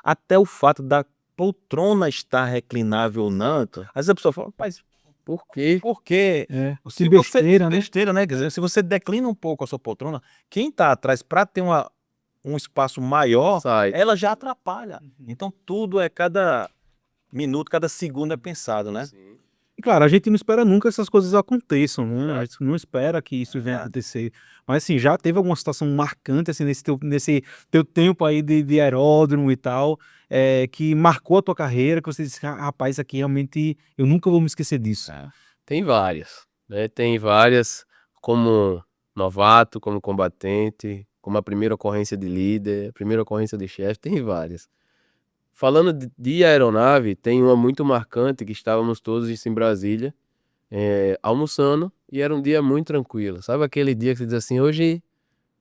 até o fato da poltrona estar reclinável ou não. Às vezes a pessoa fala, mas Por quê? por quê? É. Se Se besteira, né? besteira, né? Quer dizer, se você declina um pouco a sua poltrona, quem tá atrás para ter um espaço maior, Sai. ela já atrapalha. Então tudo cada minuto, cada segundo é pensado, né? Sim. E claro, a gente não espera nunca que essas coisas aconteçam, né? A gente não espera que isso venha a acontecer. Mas assim, já teve alguma situação marcante assim, nesse teu tempo aí de aeródromo e tal, que marcou a tua carreira, que você disse, rapaz, isso aqui realmente eu nunca vou me esquecer disso. Tem várias, né? Tem várias como novato, como combatente, como a primeira ocorrência de líder, a primeira ocorrência de chefe, tem várias. Falando de aeronave, tem uma muito marcante que estávamos todos em Brasília, almoçando, e era um dia muito tranquilo. Sabe aquele dia que você diz assim, hoje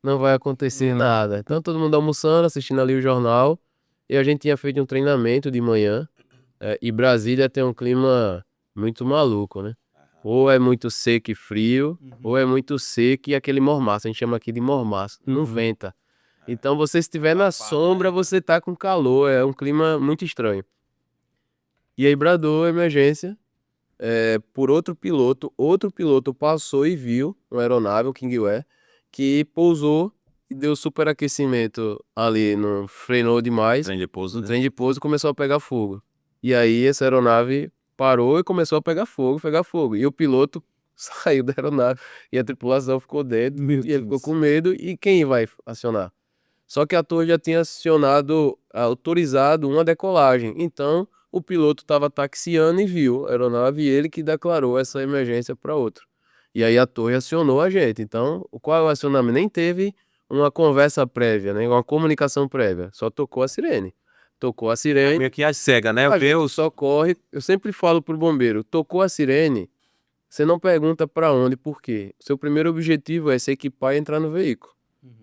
não vai acontecer nada. Então todo mundo almoçando, assistindo ali o jornal, e a gente tinha feito um treinamento de manhã, e Brasília tem um clima muito maluco, né? Ou é muito seco e frio, ou é muito seco e aquele mormaço, a gente chama aqui de mormaço, não venta. Então você se estiver na sombra, você tá com calor, é um clima muito estranho. E aí bradou a emergência, por outro piloto passou e viu uma aeronave, o King Air, que pousou e deu superaquecimento ali, frenou demais, Trem de pouso, no né? trem de pouso começou a pegar fogo. E aí essa aeronave parou e começou a pegar fogo. E o piloto saiu da aeronave e a tripulação ficou dentro Meu e ele ficou Deus. com medo. E quem vai acionar? Só que a torre já tinha autorizado uma decolagem. Então o piloto estava taxiando e viu a aeronave e ele que declarou essa emergência para outro. E aí a torre acionou a gente. Então, qual é o acionamento? Nem teve uma conversa prévia, né? Uma comunicação prévia. Só tocou a sirene. Tocou a sirene. Meio que as cega, né? A gente Deus. só corre. Eu sempre falo pro bombeiro, tocou a sirene, você não pergunta para onde, por quê. Seu primeiro objetivo é se equipar e entrar no veículo.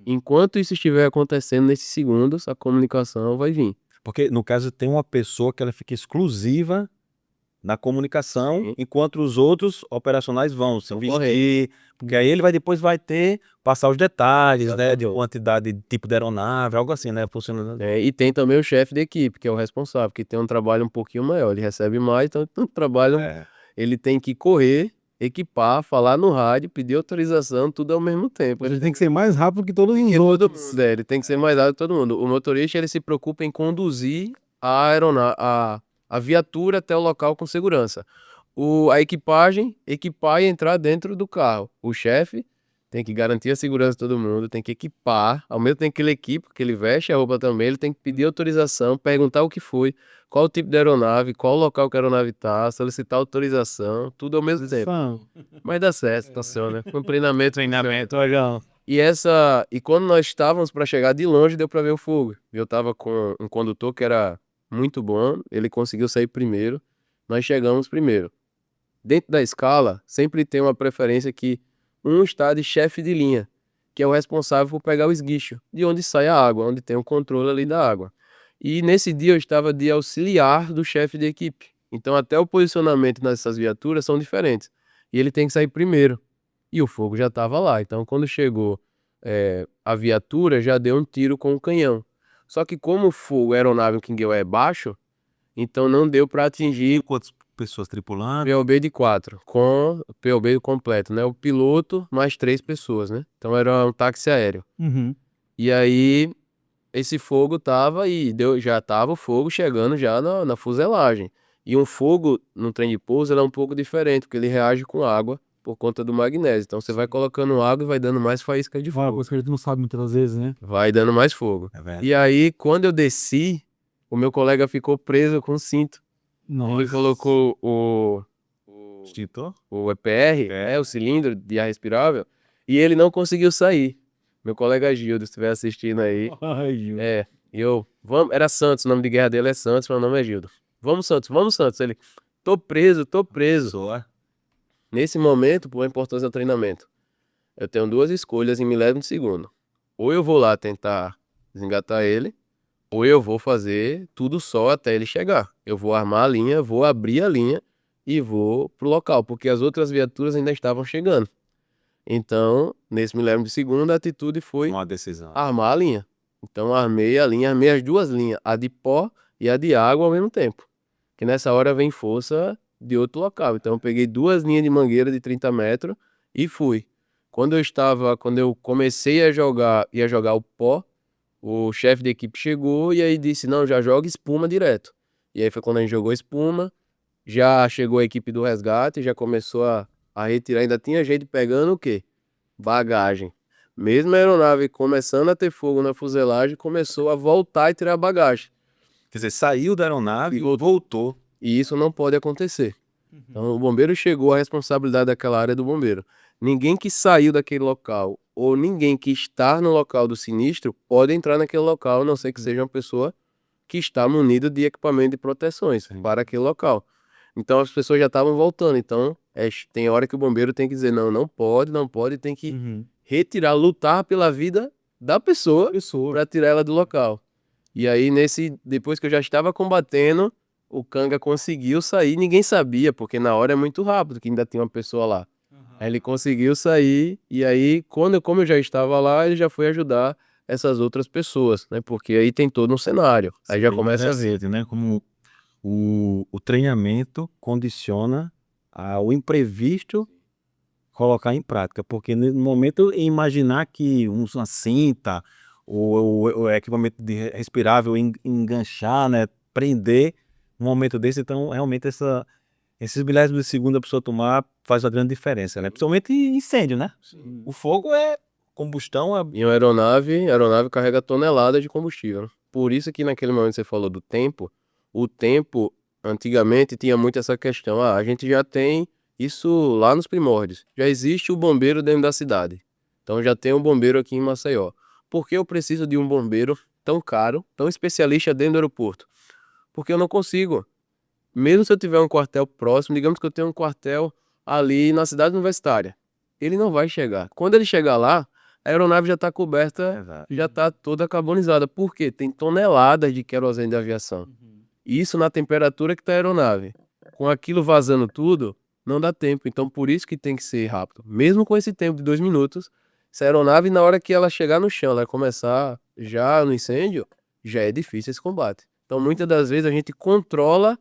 Enquanto isso estiver acontecendo nesses segundos, a comunicação vai vir. Porque, no caso, tem uma pessoa que ela fica exclusiva na comunicação, Sim. enquanto os outros operacionais vão se Vão vestir, porque aí ele depois vai passar os detalhes, né, de Exatamente. quantidade, de tipo de aeronave, algo assim, né, funcionando. E tem também o chefe de equipe, que é o responsável, que tem um trabalho um pouquinho maior. Ele recebe mais, então o trabalho É. ele tem que correr, equipar, falar no rádio, pedir autorização, tudo ao mesmo tempo. Ele tem que ser mais rápido que todos os Todo outros. mundo, ele tem que ser mais rápido que todo mundo. O motorista ele se preocupa em conduzir a viatura até o local com segurança. A equipagem, equipar e entrar dentro do carro. O chefe tem que garantir a segurança de todo mundo, tem que equipar, ao mesmo tempo que ele equipa, que ele veste a roupa também, ele tem que pedir autorização, perguntar o que foi, qual o tipo de aeronave, qual o local que a aeronave está, solicitar autorização, tudo ao mesmo tempo. Mas dá certo, funciona. Com treinamento, olha. E quando nós estávamos para chegar de longe, deu para ver o fogo. Eu estava com um condutor que era muito bom, ele conseguiu sair primeiro, nós chegamos primeiro. Dentro da escala, sempre tem uma preferência que um está de chefe de linha, que é o responsável por pegar o esguicho, de onde sai a água, onde tem o controle ali da água. E nesse dia eu estava de auxiliar do chefe de equipe. Então até o posicionamento nessas viaturas são diferentes. E ele tem que sair primeiro. E o fogo já estava lá. Então quando chegou a viatura, já deu um tiro com o canhão. Só que como o fogo aeronável King Air é baixo, então não deu para atingir Quantas pessoas tripulando? POB de 4, com POB completo, né? O piloto mais 3 pessoas, né? Então era um táxi aéreo. Uhum. E aí, esse fogo tava já tava o fogo chegando já na fuselagem. E um fogo no trem de pouso ele é um pouco diferente, porque ele reage com água por conta do magnésio. Então você vai colocando água e vai dando mais faísca de Uma fogo. coisa que a gente não sabe muitas vezes, né? Vai dando mais fogo. É verdade. E aí, quando eu desci, o meu colega ficou preso com o cinto. Ele colocou Extintor? o EPR, o cilindro de ar respirável, e ele não conseguiu sair. Meu colega Gildo, se estiver assistindo aí, Ai, Gil. vamos, era Santos, o nome de guerra dele é Santos, meu nome é Gildo. Vamos, Santos. Ele, tô preso. Soa. Nesse momento, por importância do treinamento, eu tenho duas escolhas em milésimo de segundo. Ou eu vou lá tentar desengatar ele, ou eu vou fazer tudo só até ele chegar. Eu vou armar a linha, vou abrir a linha e vou pro local, porque as outras viaturas ainda estavam chegando. Então, nesse milésimo de segundo, a atitude foi Uma decisão. armar a linha. Então, armei a linha, armei as duas linhas, a de pó e a de água ao mesmo tempo. Que nessa hora vem força de outro local. Então, eu peguei duas linhas de mangueira de 30 metros e fui. Quando eu comecei ia jogar o pó, o chefe de equipe chegou e aí disse, não, já joga espuma direto. E aí foi quando a gente jogou espuma, já chegou a equipe do resgate, já começou a retirar, ainda tinha gente pegando o quê? Bagagem. Mesmo a aeronave começando a ter fogo na fuselagem, começou a voltar e tirar a bagagem. Quer dizer, saiu da aeronave e voltou. E isso não pode acontecer. Então o bombeiro chegou, a responsabilidade daquela área é do bombeiro. Ninguém que saiu daquele local ou ninguém que está no local do sinistro pode entrar naquele local, a não ser que seja uma pessoa que está munida de equipamento de proteções para aquele local. Então as pessoas já estavam voltando. Então tem hora que o bombeiro tem que dizer não pode, tem que retirar, lutar pela vida da pessoa para tirar ela do local. E aí depois que eu já estava combatendo, o canga conseguiu sair, ninguém sabia, porque na hora é muito rápido, que ainda tinha uma pessoa lá. Aí ele conseguiu sair, e aí, como eu já estava lá, ele já foi ajudar essas outras pessoas, né? Porque aí tem todo um cenário. Aí já começa a ver. né? Como o treinamento condiciona o imprevisto colocar em prática. Porque no momento imaginar que uma cinta, o equipamento de respirável enganchar, né? Prender um momento desse, então realmente esses milésimos de segundo a pessoa tomar faz uma grande diferença, né? Principalmente incêndio, né? O fogo é combustão. E uma aeronave carrega toneladas de combustível, né? Por isso que naquele momento você falou do tempo, o tempo antigamente tinha muito essa questão, a gente já tem isso lá nos primórdios, já existe o bombeiro dentro da cidade, então já tem um bombeiro aqui em Maceió. Por que eu preciso de um bombeiro tão caro, tão especialista dentro do aeroporto? Porque eu não consigo. Mesmo se eu tiver um quartel próximo, digamos que eu tenho um quartel ali na cidade universitária, ele não vai chegar. Quando ele chegar lá, a aeronave já está coberta, Exato. já está toda carbonizada. Por quê? Tem toneladas de querosene de aviação. Isso na temperatura que está a aeronave. Com aquilo vazando tudo, não dá tempo. Então, por isso que tem que ser rápido. Mesmo com esse tempo de 2 minutos, essa aeronave, na hora que ela chegar no chão, ela vai começar já no incêndio, já é difícil esse combate. Então, muitas das vezes, a gente controla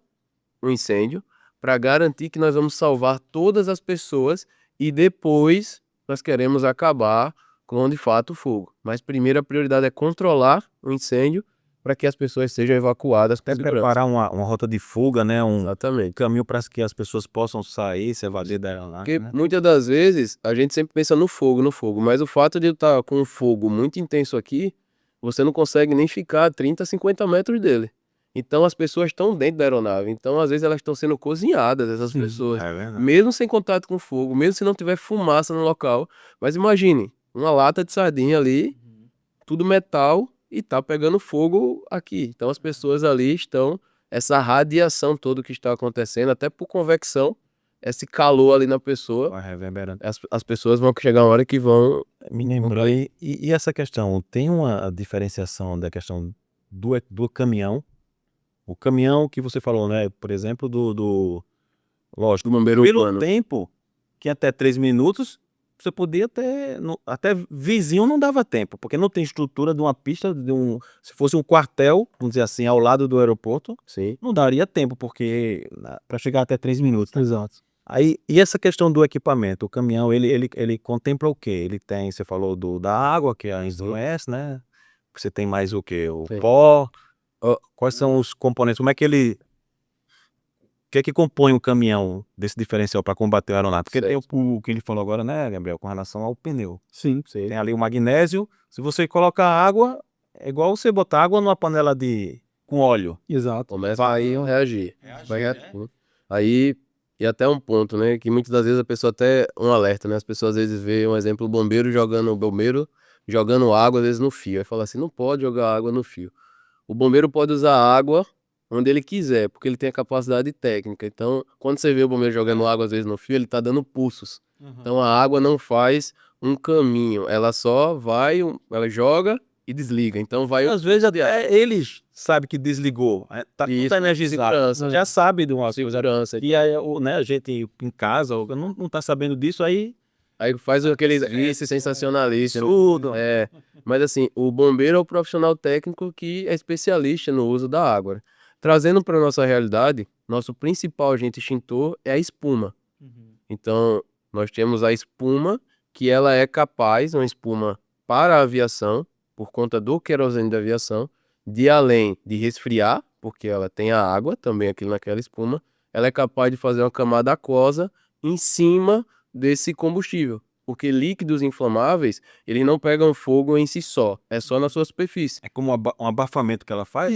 o incêndio para garantir que nós vamos salvar todas as pessoas e depois nós queremos acabar com, de fato, o fogo. Mas primeiro a prioridade é controlar o incêndio para que as pessoas sejam evacuadas com Até segurança. preparar uma rota de fuga, né? Um Exatamente. caminho para que as pessoas possam sair, se evadir da aeronave, Porque né? muitas das vezes a gente sempre pensa no fogo, mas o fato de eu estar com um fogo muito intenso aqui, você não consegue nem ficar a 30, 50 metros dele. Então as pessoas estão dentro da aeronave, então às vezes elas estão sendo cozinhadas, essas pessoas, É verdade. mesmo sem contato com fogo, mesmo se não tiver fumaça no local. Mas imagine, uma lata de sardinha ali, tudo metal e tá pegando fogo aqui. Então as pessoas ali estão, essa radiação toda que está acontecendo, até por convecção, esse calor ali na pessoa, Vai reverberando. as pessoas vão chegar uma hora que vão. Me lembrou aí, e essa questão, tem uma diferenciação da questão do caminhão. O caminhão que você falou, né? Por exemplo, lógico, Do bombeiro pelo urbano. tempo, que até 3 minutos, você podia até vizinho não dava tempo, porque não tem estrutura de uma pista, se fosse um quartel, vamos dizer assim, ao lado do aeroporto, Sim. não daria tempo, porque para chegar até 3 minutos, né? Exato. Aí, e essa questão do equipamento, o caminhão, ele contempla o quê? Ele tem, você falou da água, que a gente conhece, né? Você tem mais o quê? O Sim. pó. Ó, Quais são os componentes? Como é que ele... O que é que compõe o caminhão desse diferencial para combater o aeronave? Porque tem o que ele falou agora, né, Gabriel, com relação ao pneu. Sim. Tem ali o magnésio. Se você coloca água, é igual você botar água numa panela com óleo. Exato. começa aí a reagir. Vai reagir. Aí, e até um ponto, né? Que muitas das vezes a pessoa até um alerta, né? As pessoas às vezes vê um exemplo, o bombeiro jogando água, às vezes no fio. Aí fala assim, não pode jogar água no fio. O bombeiro pode usar água onde ele quiser, porque ele tem a capacidade técnica. Então, quando você vê o bombeiro jogando água às vezes no fio, ele tá dando pulsos. Então a água não faz um caminho, ela só vai, ela joga e desliga. Então vai Às vezes até eles sabem que desligou. Tá Isso, tanta energia segurança. já sabe de uma coisa. segurança. E aí, né, a gente em casa não tá sabendo disso, aí Aí faz aqueles isso sensacionalista. tudo. Mas assim, o bombeiro é o profissional técnico que é especialista no uso da água. Trazendo para nossa realidade, nosso principal agente extintor é a espuma. Então, nós temos a espuma, que ela é capaz, uma espuma para a aviação, por conta do querosene da aviação, de além de resfriar, porque ela tem a água também aqui naquela espuma, ela é capaz de fazer uma camada aquosa em cima desse combustível. Porque líquidos inflamáveis, eles não pegam fogo em si só, é só na sua superfície. É como um abafamento que ela faz.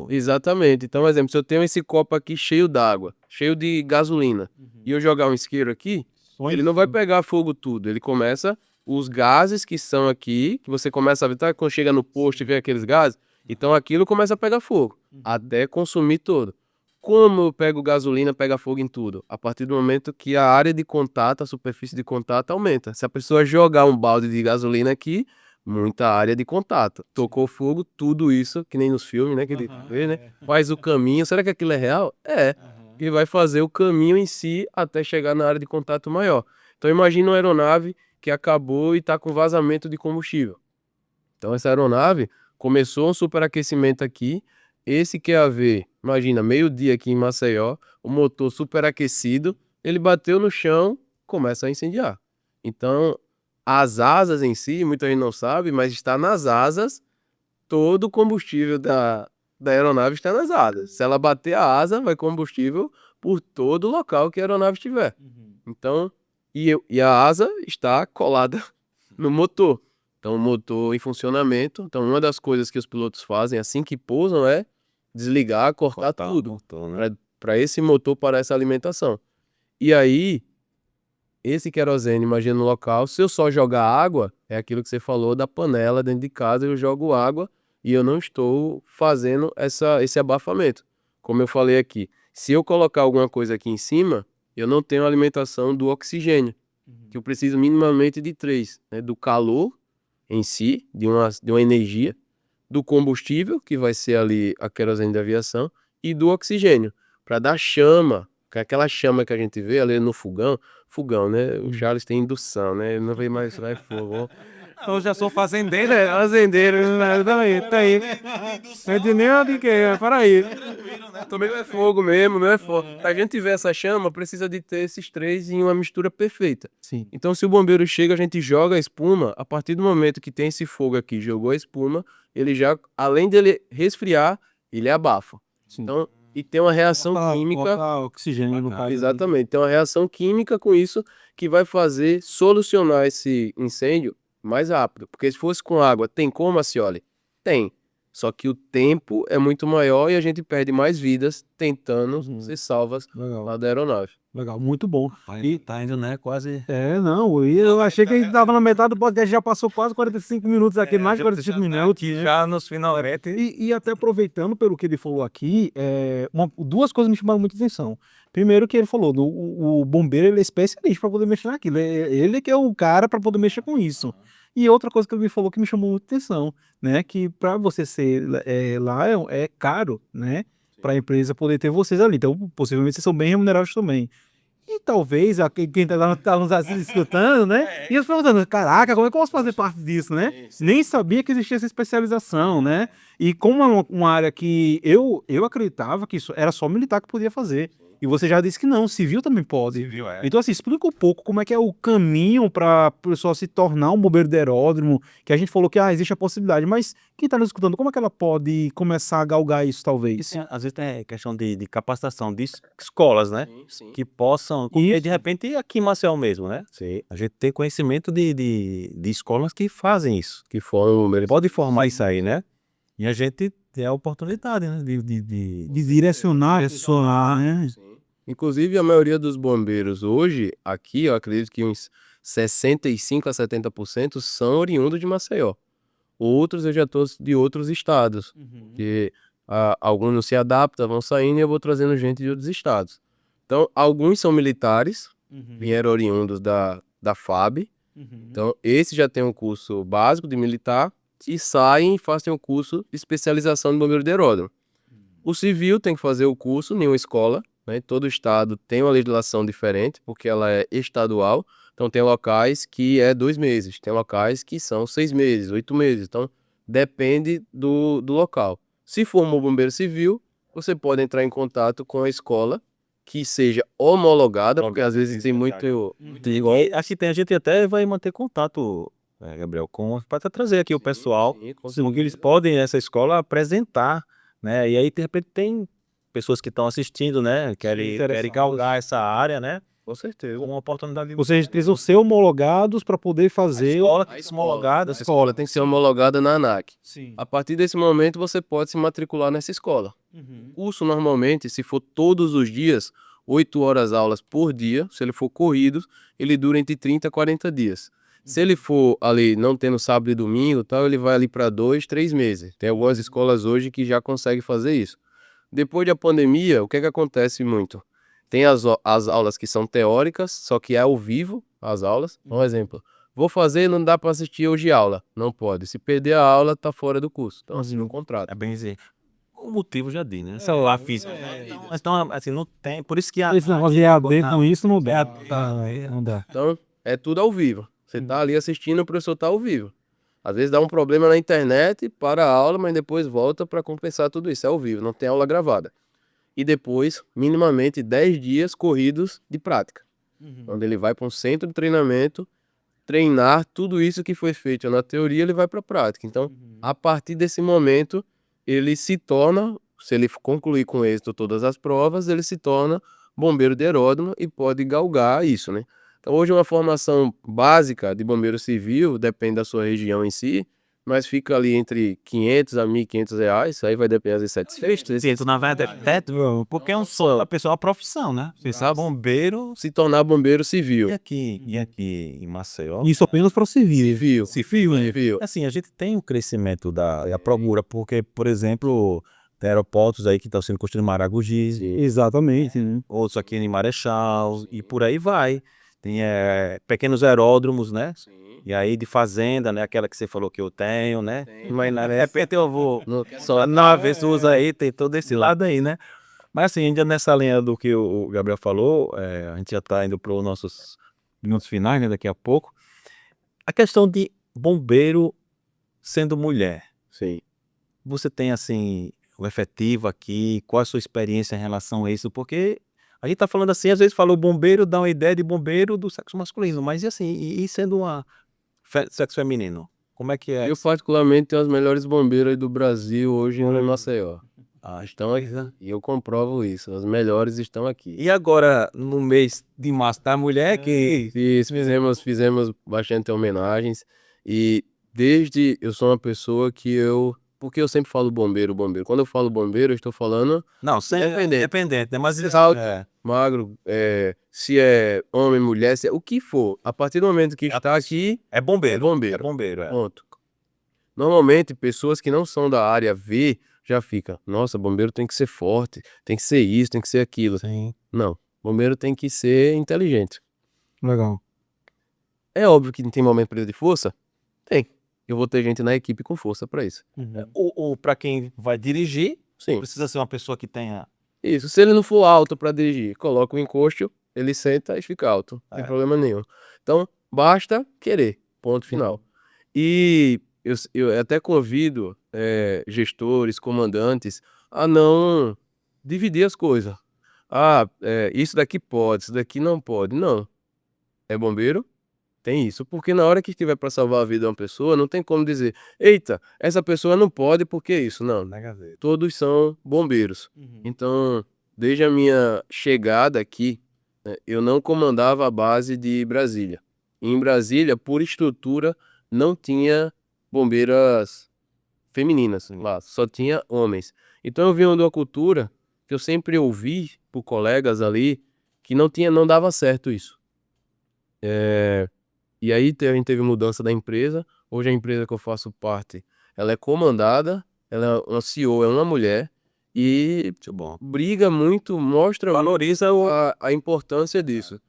Exatamente. Então, por exemplo, se eu tenho esse copo aqui cheio d'água, cheio de gasolina, e eu jogar um isqueiro aqui, ele não vai pegar fogo tudo. Ele começa, os gases que são aqui, que você começa a ver, tá? Quando chega no posto e vê aqueles gases, então aquilo começa a pegar fogo, até consumir todo. Como eu pego gasolina, pega fogo em tudo? A partir do momento que a área de contato, a superfície de contato aumenta. Se a pessoa jogar um balde de gasolina aqui, muita área de contato. Tocou fogo, tudo isso, que nem nos filmes, né? Que ele vê, né? Faz o caminho. Será que aquilo é real? É. E vai fazer o caminho em si até chegar na área de contato maior. Então imagina uma aeronave que acabou e está com vazamento de combustível. Então essa aeronave começou um superaquecimento aqui. Esse QAV, imagina, meio-dia aqui em Maceió, o motor superaquecido, ele bateu no chão, começa a incendiar. Então, as asas em si, muita gente não sabe, mas está nas asas, todo o combustível da aeronave está nas asas. Se ela bater a asa, vai combustível por todo o local que a aeronave estiver. Então, e a asa está colada no motor. Então, o motor em funcionamento. Então, uma das coisas que os pilotos fazem assim que pousam é desligar, cortar tudo, né? para esse motor parar essa alimentação. E aí, esse querosene, imagina no local, se eu só jogar água, é aquilo que você falou da panela dentro de casa, eu jogo água e eu não estou fazendo esse abafamento. Como eu falei aqui, se eu colocar alguma coisa aqui em cima, eu não tenho alimentação do oxigênio. que eu preciso minimamente de 3, né? Do calor em si, de uma energia, do combustível, que vai ser ali a querosene de aviação, e do oxigênio, para dar chama, que é aquela chama que a gente vê ali no fogão, né? O Charles tem indução, né? Ele não vê mais vai fogo. Eu já sou fazendeiro, Fazendeiro, tá aí. Não é de nem de que, para aí. Também é fogo mesmo, não é fogo. Pra gente ver essa chama, precisa de ter esses 3 em uma mistura perfeita. Sim. Então, se o bombeiro chega, a gente joga a espuma, a partir do momento que tem esse fogo aqui, jogou a espuma, ele já, além dele resfriar, ele abafa. Sim. Então, e tem uma reação química. Bota oxigênio no caso. Exatamente, tem uma reação química com isso que vai fazer solucionar esse incêndio mais rápido. Porque se fosse com água, tem como, Macioli? Tem. Só que o tempo é muito maior e a gente perde mais vidas tentando ser salvas Legal, lá da aeronave. legal, muito bom. E, tá indo, né? Quase. não, eu achei que a gente tava na metade do podcast, já passou quase 45 minutos aqui, mais de 45 minutos. Né? Já nos finalmente. E até aproveitando pelo que ele falou aqui, duas coisas me chamaram muita atenção. Primeiro que ele falou, o bombeiro ele é especialista para poder mexer naquilo, ele que é o cara para poder mexer com isso. E outra coisa que ele me falou que me chamou muita atenção, né, que para você ser lá é caro, né, para a empresa poder ter vocês ali. Então, possivelmente vocês são bem remunerados também. E talvez quem tá nos escutando, né? E eu perguntando, caraca, como é que eu posso fazer parte disso, né? Nem sabia que existia essa especialização, né? E como é uma área que eu acreditava que isso era só militar que podia fazer. E você já disse que não, civil também pode. Civil, é. Então, assim, explica um pouco como é que é o caminho para a pessoa se tornar um bombeiro de aeródromo, que a gente falou que existe a possibilidade, mas quem está nos escutando, como é que ela pode começar a galgar isso, talvez? Isso, às vezes tem questão de capacitação de escolas, né? Sim. Que possam. E de repente aqui em Maceió mesmo, né? Sim. A gente tem conhecimento de escolas que fazem isso. Que formam bombeiros. Pode formar isso aí, né? E a gente tem a oportunidade, né? De direcionar a pessoa, né? Inclusive, a maioria dos bombeiros hoje, aqui, eu acredito que uns 65% a 70% são oriundos de Maceió. Outros eu já estou de outros estados, porque alguns não se adaptam, vão saindo e eu vou trazendo gente de outros estados. Então, alguns são militares, vieram oriundos da FAB, então esse já tem um curso básico de militar e saem e fazem um curso de especialização de bombeiro de aeródromo. O civil tem que fazer o curso em uma escola, né? Todo estado tem uma legislação diferente, porque ela é estadual. Então tem locais que é 2 meses, tem locais que são 6 meses, 8 meses. Então depende do local. Se for um bombeiro civil, você pode entrar em contato com a escola que seja homologada, porque às vezes tem muito... Igual, acho que a gente até vai manter contato, Gabriel, para trazer aqui o pessoal, que eles podem, essa escola, apresentar, né? E aí, de repente, tem pessoas que estão assistindo, né? Querem galgar essa área, né? Com certeza. Com uma oportunidade. Vocês precisam ser homologados para poder fazer. A escola tem que ser homologada na ANAC. Sim. A partir desse momento, você pode se matricular nessa escola. O curso, normalmente, se for todos os dias, 8 horas aulas por dia, se ele for corrido, ele dura entre 30 a 40 dias. Se ele for ali, não tendo sábado e domingo, tal, ele vai ali para 2, 3 meses. Tem algumas escolas hoje que já conseguem fazer isso. Depois da pandemia, o que acontece muito? Tem as aulas que são teóricas, só que é ao vivo as aulas. Um exemplo, vou fazer, não dá para assistir hoje aula. Não pode. Se perder a aula, tá fora do curso. Então, assim, no contrato. É bem dizer. O motivo já diz, né? Celular físico. Então, assim, não tem. Por isso que Esse negócio de EAD com isso não dá. Não dá. Então, é tudo ao vivo. Você tá ali assistindo, o professor tá ao vivo. Às vezes dá um problema na internet, para a aula, mas depois volta para compensar tudo isso. É ao vivo, não tem aula gravada. E depois, minimamente, 10 dias corridos de prática. Onde ele vai para um centro de treinamento, treinar tudo isso que foi feito na teoria, ele vai para a prática. Então, a partir desse momento, ele se torna, se ele concluir com êxito todas as provas, ele se torna bombeiro de aeródromo e pode galgar isso, né? Então, hoje uma formação básica de bombeiro civil, depende da sua região em si, mas fica ali entre 500 a 1.500 reais, isso aí vai depender das satisfeitas. Sim, na verdade, porque é um sonho, a pessoa é uma profissão, né? Você sabe, bombeiro. Se tornar bombeiro civil. E aqui em Maceió? Isso apenas para o civil. Civil, né? Assim, a gente tem o crescimento da procura, porque, por exemplo, tem aeroportos aí que estão sendo construídos em Maragogi, Exatamente. Né? outros aqui em Marechal, e por aí vai. tem pequenos aeródromos, né? Sim. E aí de fazenda, né? Aquela que você falou que eu tenho, né? Tem. Mas de repente eu vou Não, só na vez usa aí, tem todo esse lado aí, né? Mas assim, ainda nessa linha do que o Gabriel falou, a gente já tá indo para os nossos minutos finais, né? Daqui a pouco. A questão de bombeiro sendo mulher. Sim. Você tem, assim, o efetivo aqui? Qual a sua experiência em relação a isso? Porque a gente tá falando assim, às vezes falou bombeiro, dá uma ideia de bombeiro do sexo masculino, mas e assim, e sendo sexo feminino? Como é que é? Eu particularmente tenho os melhores bombeiros aí do Brasil hoje em Maceió. Ah, Estão aqui, e eu comprovo isso. Os melhores estão aqui. e agora, no mês de março da mulher, que Fizemos bastante homenagens e desde eu sou uma pessoa que porque eu sempre falo bombeiro, bombeiro. Quando eu falo bombeiro, eu estou falando não, sem dependente, né? Mas Se alto, é, magro, se é homem, mulher, se é o que for. A partir do momento que está aqui, é bombeiro. É bombeiro. É bombeiro, é. ponto. Normalmente, pessoas que não são da área vê, já fica, nossa, bombeiro tem que ser forte, tem que ser isso, tem que ser aquilo. Sim. Não, bombeiro tem que ser inteligente. Legal. É óbvio que tem momento para ele de força? Tem. Eu vou ter gente na equipe com força para isso. Para quem vai dirigir, Sim. precisa ser uma pessoa que tenha. Isso. Se ele não for alto para dirigir, coloca o encosto, ele senta e fica alto. Não tem problema nenhum. Então, basta querer. Ponto final. E eu até convido gestores, comandantes a não dividir as coisas. Isso daqui pode, isso daqui não pode. Não. É bombeiro? Tem isso. Porque na hora que estiver para salvar a vida de uma pessoa, não tem como dizer, eita, essa pessoa não pode porque isso. Não. Todos são bombeiros. Então, desde a minha chegada aqui, né, eu não comandava a base de Brasília. Em Brasília, por estrutura, não tinha bombeiras femininas lá, só tinha homens. Então eu vinha de uma cultura que eu sempre ouvi por colegas ali que não dava certo isso. E aí a gente teve mudança da empresa. Hoje a empresa que eu faço parte, ela é comandada, ela é uma CEO, é uma mulher e Muito bom. briga muito, mostra Valoriza a importância disso.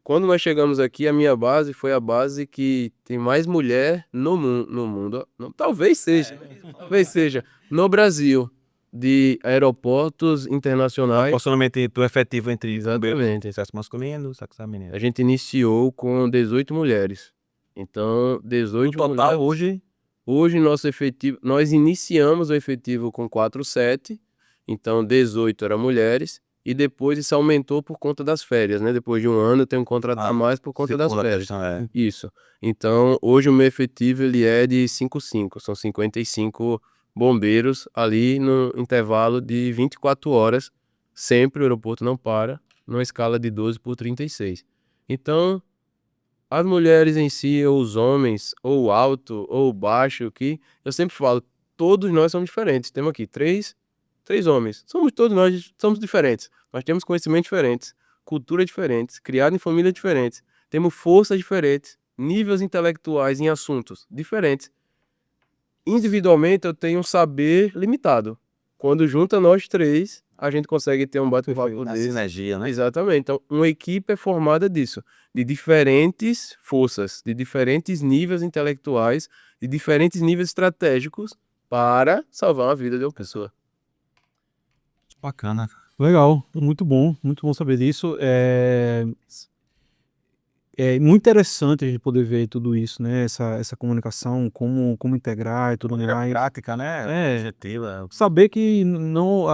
Quando nós chegamos aqui, a minha base foi a base que tem mais mulher no mundo. Não, talvez seja, no Brasil, de aeroportos internacionais. proporcionalmente do efetivo entre Exatamente. sexo masculino e sexo feminino. A gente iniciou com 18 mulheres. Então, 18 No total, mulheres. Hoje, nosso efetivo, nós iniciamos o efetivo com 47, então 18 eram mulheres, e depois isso aumentou por conta das férias, né? Depois de um ano tem um contrato a mais por conta das férias. Isso. Então, hoje o meu efetivo ele é de 5-5, são 55 bombeiros ali no intervalo de 24 horas, sempre o aeroporto não para, numa escala de 12/36. Então, as mulheres em si, ou os homens, ou alto, ou baixo, que eu sempre falo, todos nós somos diferentes. Temos aqui três homens. Todos nós somos diferentes. Nós temos conhecimentos diferentes, cultura diferentes, criados em famílias diferentes. Temos forças diferentes, níveis intelectuais em assuntos diferentes. Individualmente, eu tenho um saber limitado. Quando junta nós três, a gente consegue ter um bate-papo Na desse. sinergia, né? Exatamente. Então, uma equipe é formada disso, de diferentes forças, de diferentes níveis intelectuais, de diferentes níveis estratégicos para salvar a vida de uma pessoa. Bacana. Legal, muito bom saber disso. É muito interessante a gente poder ver tudo isso, né? Essa comunicação, como integrar e tudo mais. Prática, né? Objetiva. Saber que não,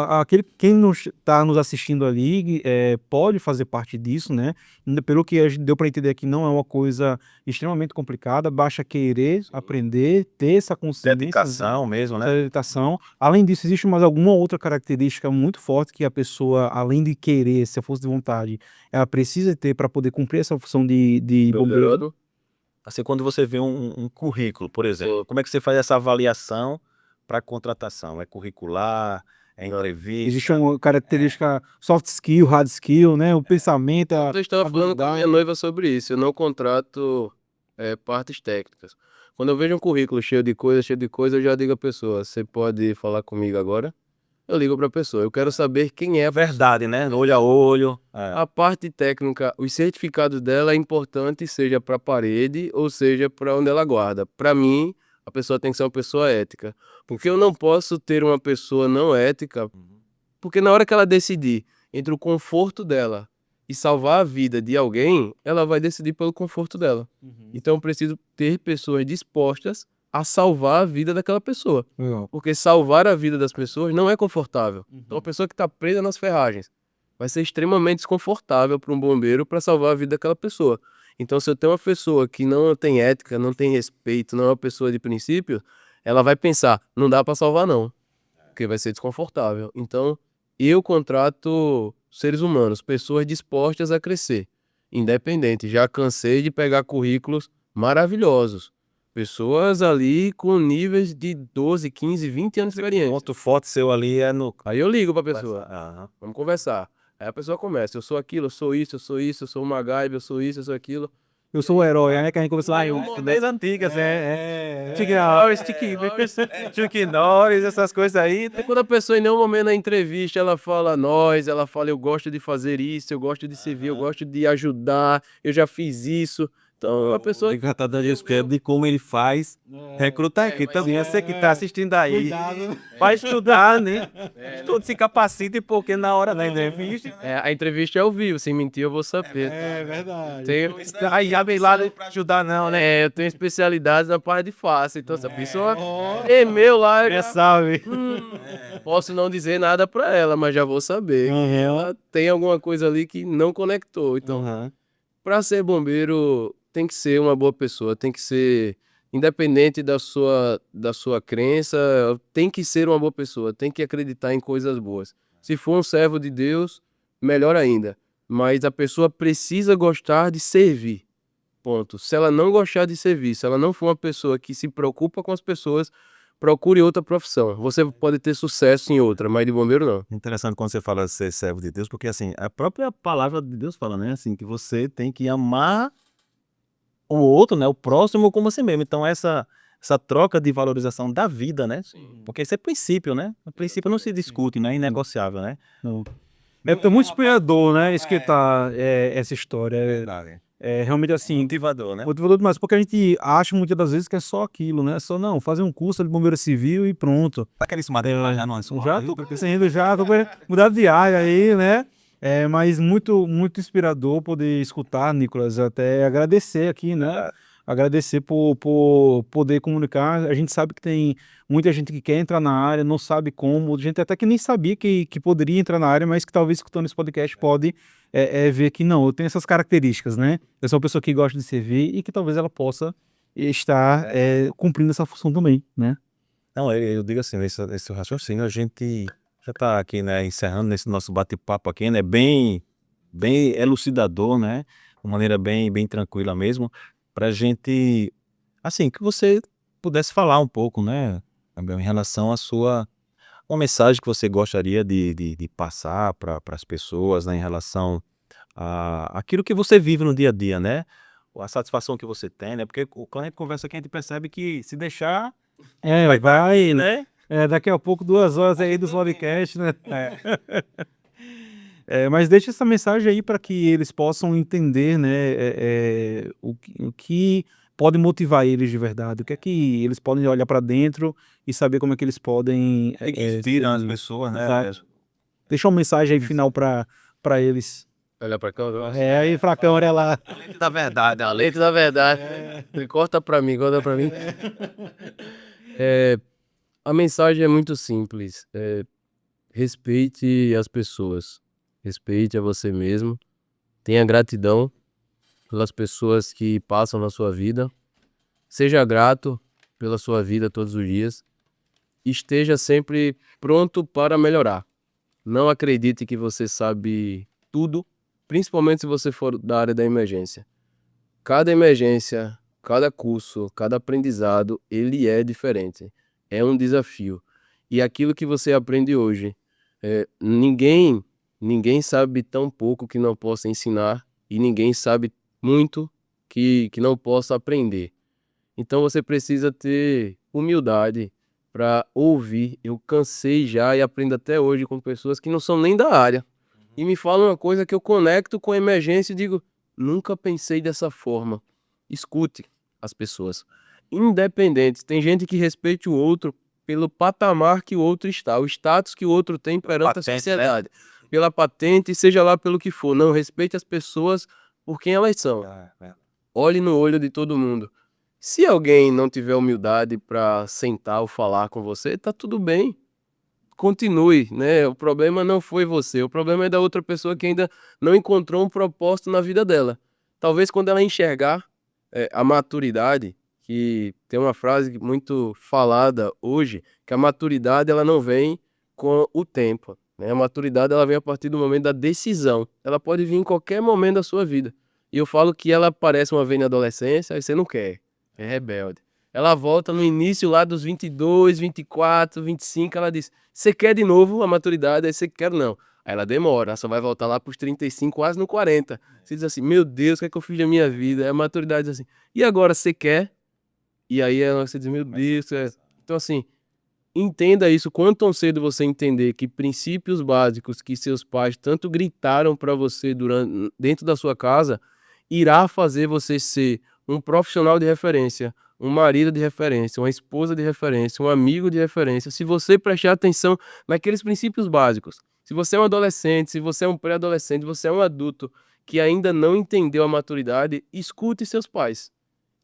quem está nos assistindo ali pode fazer parte disso, né? Pelo que a gente deu para entender aqui, não é uma coisa extremamente complicada, basta querer aprender, ter essa consciência. Dedicação mesmo, né? Dedicação. Além disso, existe mais alguma outra característica muito forte que a pessoa, além de querer, se fosse de vontade, ela precisa ter para poder cumprir essa função de bombeiro? Assim, quando você vê um currículo, por exemplo, como é que você faz essa avaliação para contratação? É curricular? É entrevista? Existe uma característica soft skill, hard skill, né? O pensamento, Eu estava falando com a minha noiva sobre isso. Eu não contrato partes técnicas. Quando eu vejo um currículo cheio de coisa, eu já digo à pessoa, você pode falar comigo agora? eu ligo para a pessoa. Eu quero saber quem é a pessoa. Verdade, né? Olho a olho. A parte técnica, os certificados dela é importante, seja para a parede ou seja para onde ela guarda. Para mim, a pessoa tem que ser uma pessoa ética. Porque eu não posso ter uma pessoa não ética, porque na hora que ela decidir entre o conforto dela e salvar a vida de alguém, ela vai decidir pelo conforto dela. Então eu preciso ter pessoas dispostas a salvar a vida daquela pessoa. Legal. Porque salvar a vida das pessoas não é confortável. Então a pessoa que está presa nas ferragens vai ser extremamente desconfortável para um bombeiro para salvar a vida daquela pessoa. Então se eu tenho uma pessoa que não tem ética, não tem respeito, não é uma pessoa de princípio, ela vai pensar, não dá para salvar não, porque vai ser desconfortável. Então eu contrato seres humanos, pessoas dispostas a crescer, independente. Já cansei de pegar currículos maravilhosos. Pessoas ali com níveis de 12, 15, 20 anos de experiência. Ponto forte seu ali é no... Aí eu ligo pra pessoa, Aham. vamos conversar. Aí a pessoa começa, eu sou aquilo, eu sou isso, eu sou isso, eu sou o MacGyver, eu sou isso, eu sou aquilo. Eu sou o herói, né? Que a gente começou lá. Desde antigas, Chuck Norris, Chuck Norris, essas coisas aí. Aí quando a pessoa em nenhum momento na entrevista, ela fala nós, ela fala eu gosto de fazer isso, eu gosto de servir, eu gosto de ajudar, eu já fiz isso. Então a pessoa... Tem que estar dando descreve de como ele faz. Recruta aqui também. Você que está assistindo aí. Cuidado. Vai estudar, né? Estuda, se capacite, porque na hora da entrevista. a entrevista é ao vivo, sem mentir eu vou saber. É verdade. Tenho, Aí já vem lá pra ajudar, não, né? eu tenho especialidades na parte de face, então se a pessoa é meu lá, eu Já já sabe. posso não dizer nada pra ela, mas já vou saber. Ela tem alguma coisa ali que não conectou. Então, Uhum. pra ser bombeiro, tem que ser uma boa pessoa, tem que ser independente da sua crença, tem que ser uma boa pessoa, tem que acreditar em coisas boas. Se for um servo de Deus, melhor ainda. Mas a pessoa precisa gostar de servir. Ponto. Se ela não gostar de servir, se ela não for uma pessoa que se preocupa com as pessoas, procure outra profissão. Você pode ter sucesso em outra, mas de bombeiro não. Interessante quando você fala ser servo de Deus, porque assim, a própria palavra de Deus fala, né? Assim, que você tem que amar o outro, né? O próximo como você mesmo. Então, essa troca de valorização da vida, né? Porque isso é princípio, né? O princípio não se discute, né? É inegociável, né? É muito inspirador, né? Escutar essa história. Realmente assim, Motivador, né? motivador demais, porque a gente acha muitas das vezes que é só aquilo, né? Só não, fazer um curso de bombeiro civil e pronto. Aqueles materiais já não Já tô pensando, já tô mudar de área aí, né? Mas muito, muito inspirador poder escutar, Nicolas, até agradecer aqui, né? Agradecer por poder comunicar. A gente sabe que tem muita gente que quer entrar na área, não sabe como, gente até que nem sabia que poderia entrar na área, mas que talvez escutando esse podcast pode ver que não, eu tenho essas características, né? Eu sou uma pessoa que gosta de servir e que talvez ela possa estar cumprindo essa função também, né? Não, eu digo assim, esse raciocínio, a gente já está aqui, né, encerrando nesse nosso bate-papo aqui, né, bem elucidador, né, de maneira bem tranquila mesmo, para a gente, assim, que você pudesse falar um pouco, né, Gabriel, em relação à uma mensagem que você gostaria de passar para as pessoas, né, em relação a aquilo que você vive no dia a dia, né, a satisfação que você tem, né, porque quando a gente conversa aqui, a gente percebe que se deixar, Vai, né, daqui a pouco 2 horas aí dos podcast, né? Mas deixa essa mensagem aí para que eles possam entender, né, o que pode motivar eles de verdade, o que é que eles podem olhar para dentro e saber como é que eles podem inspiram as pessoas, né? Exato. Deixa uma mensagem aí final para eles. Olha pra cá, Aí pra câmera lá. Da verdade, a letra da verdade. Corta pra mim, corta pra mim. A mensagem é muito simples. Respeite as pessoas. Respeite a você mesmo. Tenha gratidão pelas pessoas que passam na sua vida. Seja grato pela sua vida todos os dias. Esteja sempre pronto para melhorar. Não acredite que você sabe tudo, principalmente se você for da área da emergência. Cada emergência, cada curso, cada aprendizado, ele é diferente. É um desafio. E aquilo que você aprende hoje, ninguém sabe tão pouco que não possa ensinar e ninguém sabe muito que não possa aprender. Então você precisa ter humildade para ouvir. Eu cansei já e aprendo até hoje com pessoas que não são nem da área. E me falam uma coisa que eu conecto com a emergência e digo, nunca pensei dessa forma. Escute as pessoas. Independente, tem gente que respeite o outro pelo patamar que o outro está, o status que o outro tem perante a patente, né? sociedade. Pela patente, seja lá pelo que for. Não, respeite as pessoas por quem elas são. Olhe no olho de todo mundo. Se alguém não tiver humildade para sentar ou falar com você, tá tudo bem. Continue, né? O problema não foi você, o problema é da outra pessoa que ainda não encontrou um propósito na vida dela. Talvez quando ela enxergar a maturidade, que tem uma frase muito falada hoje, que a maturidade ela não vem com o tempo, né? A maturidade ela vem a partir do momento da decisão. Ela pode vir em qualquer momento da sua vida. E eu falo que ela aparece uma vez na adolescência, aí você não quer, é rebelde. Ela volta no início lá dos 22, 24, 25, ela diz, você quer de novo a maturidade? Aí você quer não. Aí ela demora, ela só vai voltar lá pros 35, quase no 40. Você diz assim, meu Deus, o que é que eu fiz da minha vida? Aí a maturidade diz assim, e agora você quer? E aí você diz, meu Deus. Então assim, entenda isso, quanto cedo você entender que princípios básicos que seus pais tanto gritaram para você dentro da sua casa, irá fazer você ser um profissional de referência, um marido de referência, uma esposa de referência, um amigo de referência, se você prestar atenção naqueles princípios básicos. Se você é um adolescente, se você é um pré-adolescente, você é um adulto que ainda não entendeu a maturidade, escute seus pais,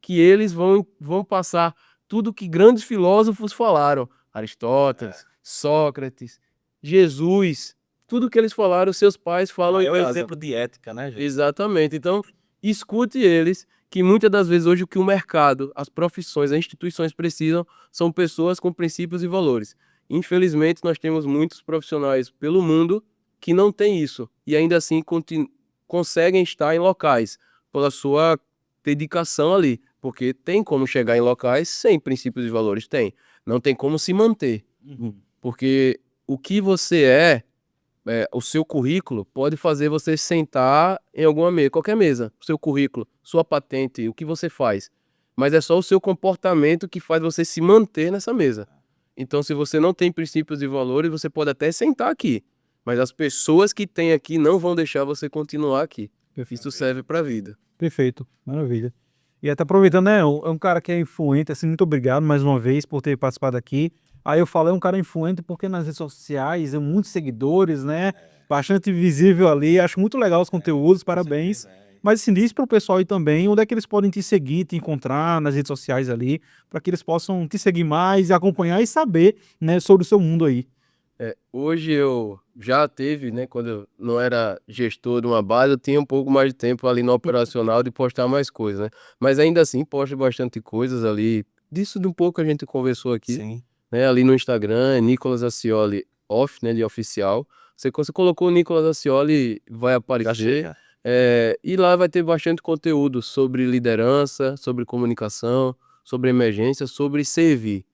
que eles vão passar tudo que grandes filósofos falaram, Aristóteles, Sócrates, Jesus, tudo que eles falaram, seus pais falam em É um casa. exemplo de ética, né, gente? Exatamente. Então, escute eles, que muitas das vezes hoje o que o mercado, as profissões, as instituições precisam são pessoas com princípios e valores. Infelizmente, nós temos muitos profissionais pelo mundo que não têm isso e ainda assim conseguem estar em locais pela sua dedicação ali, porque tem como chegar em locais sem princípios e valores, tem. Não tem como se manter, porque o que você o seu currículo pode fazer você sentar em alguma mesa, qualquer mesa, o seu currículo, sua patente, o que você faz. Mas é só o seu comportamento que faz você se manter nessa mesa. Então, se você não tem princípios e valores, você pode até sentar aqui, mas as pessoas que têm aqui não vão deixar você continuar aqui. Isso serve para a vida. Perfeito, maravilha. E até aproveitando, né, é um cara que é influente, assim, muito obrigado mais uma vez por ter participado aqui. Aí eu falei, é um cara influente porque nas redes sociais, muitos seguidores, né, bastante visível ali, acho muito legal os conteúdos, parabéns. Mas assim, diz para o pessoal aí também, onde é que eles podem te seguir, te encontrar nas redes sociais ali, para que eles possam te seguir mais, acompanhar e saber, né, sobre o seu mundo aí. Hoje eu já teve, né, quando eu não era gestor de uma base, eu tinha um pouco mais de tempo ali no operacional de postar mais coisas, né? Mas ainda assim posto bastante coisas ali. Disso de um pouco a gente conversou aqui, Sim. né? Ali no Instagram, é Nicolas Acioli Off, né, de oficial. Você colocou Nicolas Acioli, vai Já aparecer. chega. E lá vai ter bastante conteúdo sobre liderança, sobre comunicação, sobre emergência, sobre servir.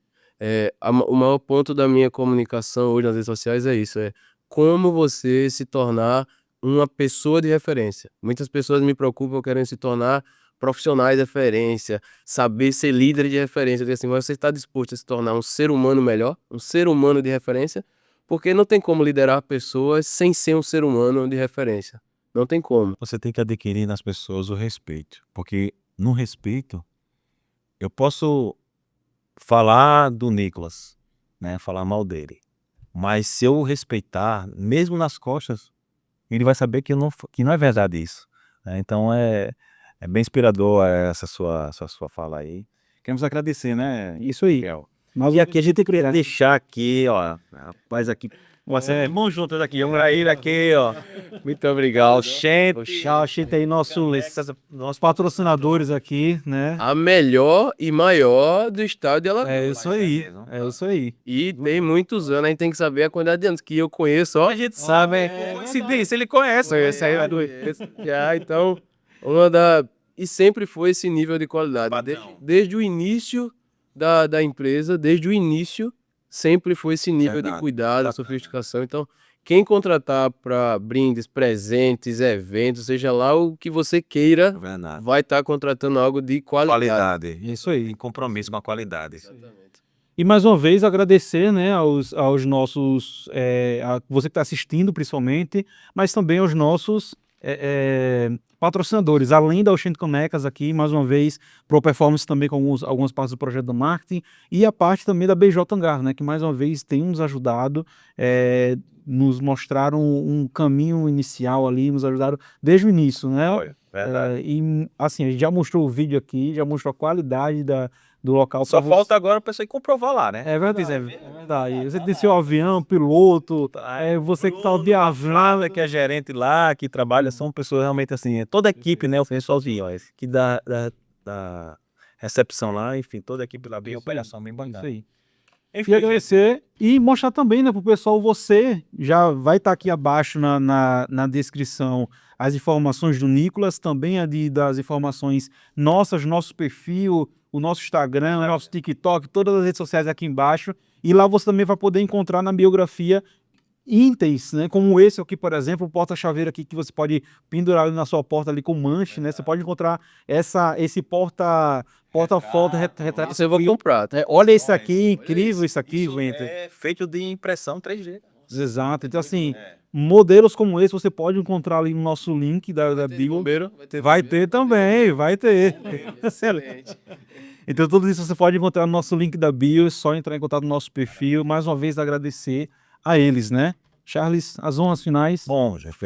O maior ponto da minha comunicação hoje nas redes sociais é isso, é como você se tornar uma pessoa de referência. Muitas pessoas me preocupam querendo se tornar profissionais de referência, saber ser líder de referência. Eu digo assim, mas você está disposto a se tornar um ser humano melhor, um ser humano de referência? Porque não tem como liderar pessoas sem ser um ser humano de referência. Não tem como. Você tem que adquirir nas pessoas o respeito, porque no respeito eu posso falar do Nicolas, né, falar mal dele, mas se eu o respeitar, mesmo nas costas, ele vai saber que não é verdade isso, né. Então é bem inspirador essa sua fala aí. Queremos agradecer, né, Isso aí. Miguel. Nós E aqui a gente queria deixar aqui, ó, rapaz aqui, mãos juntas aqui, vamos pra ele aqui, ó. Muito obrigado. Tchau, Chita aí, nossos patrocinadores aqui, né? A melhor e maior do estado de Alagoas. É isso aí, é isso aí. E tem muitos anos, a gente tem que saber a quantidade de anos, que eu conheço, ó. A gente sabe, se ele conhece. Esse aí é já, então, e sempre foi esse nível de qualidade. Padrão. Desde o início da empresa, desde o início, sempre foi esse nível de Verdade. cuidado, a sofisticação. Então, quem contratar para brindes, presentes, eventos, seja lá o que você queira, Verdade. vai estar contratando algo de qualidade. Qualidade. É isso aí. Em compromisso com a qualidade. Exatamente. E mais uma vez agradecer, né, aos nossos, a você que está assistindo principalmente, mas também aos nossos patrocinadores, além da Oxente Conecas aqui, mais uma vez, Pro Performance também com algumas partes do projeto do marketing, e a parte também da BJ Hangar, né, que mais uma vez tem nos ajudado, nos mostraram um caminho inicial ali, nos ajudaram desde o início, né? Olha, verdade. E assim, a gente já mostrou o vídeo aqui, já mostrou a qualidade do local. Só pra falta agora a pessoa ir comprovar lá, né? É verdade, é verdade. Você tem seu avião, piloto, você que tá viajando, que é gerente lá, que trabalha, são pessoas realmente assim, toda a equipe, né? O pessoalzinho, ó, esse que da recepção lá, enfim, toda a equipe lá bem operação, bem isso bancada. aí. Enfim, E agradecer e mostrar também, né, pro pessoal, você já vai estar aqui abaixo na descrição as informações do Nicolas, também das informações nossas, nosso perfil, o nosso Instagram, o nosso TikTok, todas as redes sociais aqui embaixo. E lá você também vai poder encontrar na biografia itens, né, como esse aqui, por exemplo, o porta-chaveiro aqui que você pode pendurar ali na sua porta ali com manche, né? Você pode encontrar esse porta-foto retrato. Isso eu vou comprar, tá? Olha esse aqui, incrível isso aqui, Winter. é feito de impressão 3D. Exato. Então, assim, modelos como esse você pode encontrar ali no nosso link da bio. Vai ter também, vai ter. Excelente. Então, tudo isso você pode encontrar no nosso link da bio, é só entrar em contato no nosso perfil. Mais uma vez, agradecer a eles, né? Charles, as honras finais. Bom, Jeff,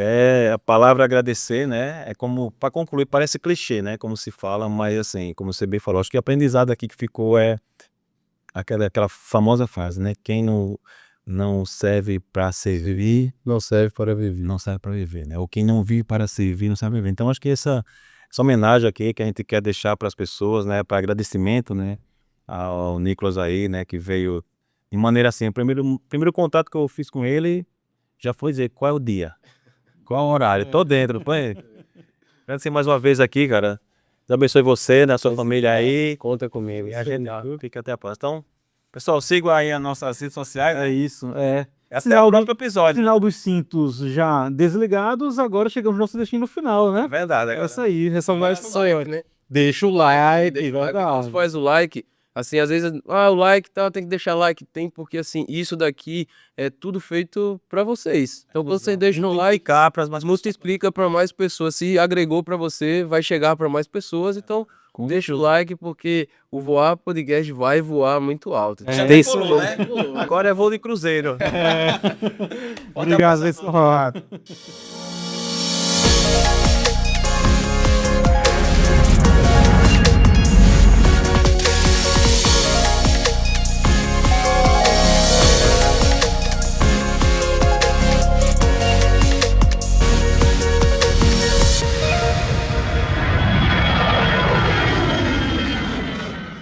a palavra agradecer, né? É como, para concluir, parece clichê, né? Como se fala, mas assim, como você bem falou, acho que o aprendizado aqui que ficou é aquela famosa frase, né? Quem não serve para servir, Não serve para viver. não serve para viver, né? Ou quem não vive para servir, não sabe viver. Então, acho que essa homenagem aqui que a gente quer deixar para as pessoas, né? Para agradecimento, né? Ao Nicolas aí, né? Que veio de maneira assim, o primeiro contato que eu fiz com ele já foi dizer qual é o dia, qual é o horário, tô dentro. Agradecer mais uma vez aqui, cara. Deus abençoe você, né? A sua família aí. Conta comigo. E a gente fica até a próxima. Então, pessoal, sigam aí as nossas redes sociais. É isso, é. Até o próximo episódio. Final dos cintos já desligados, agora chegamos no nosso destino final, né? É verdade. É isso aí, ressalvar isso. Só eu, né? Deixa o like, Você faz o like, assim, às vezes, o like tal, tem que deixar like, tem, porque assim, isso daqui é tudo feito pra vocês. Então, quando você deixa no like, mas multiplica pra mais pessoas. Se agregou pra você, vai chegar pra mais pessoas. Então, deixa o like, porque o Voar Podcast vai voar muito alto. Já decolou, né? Agora é voo de cruzeiro. Obrigado, pessoal.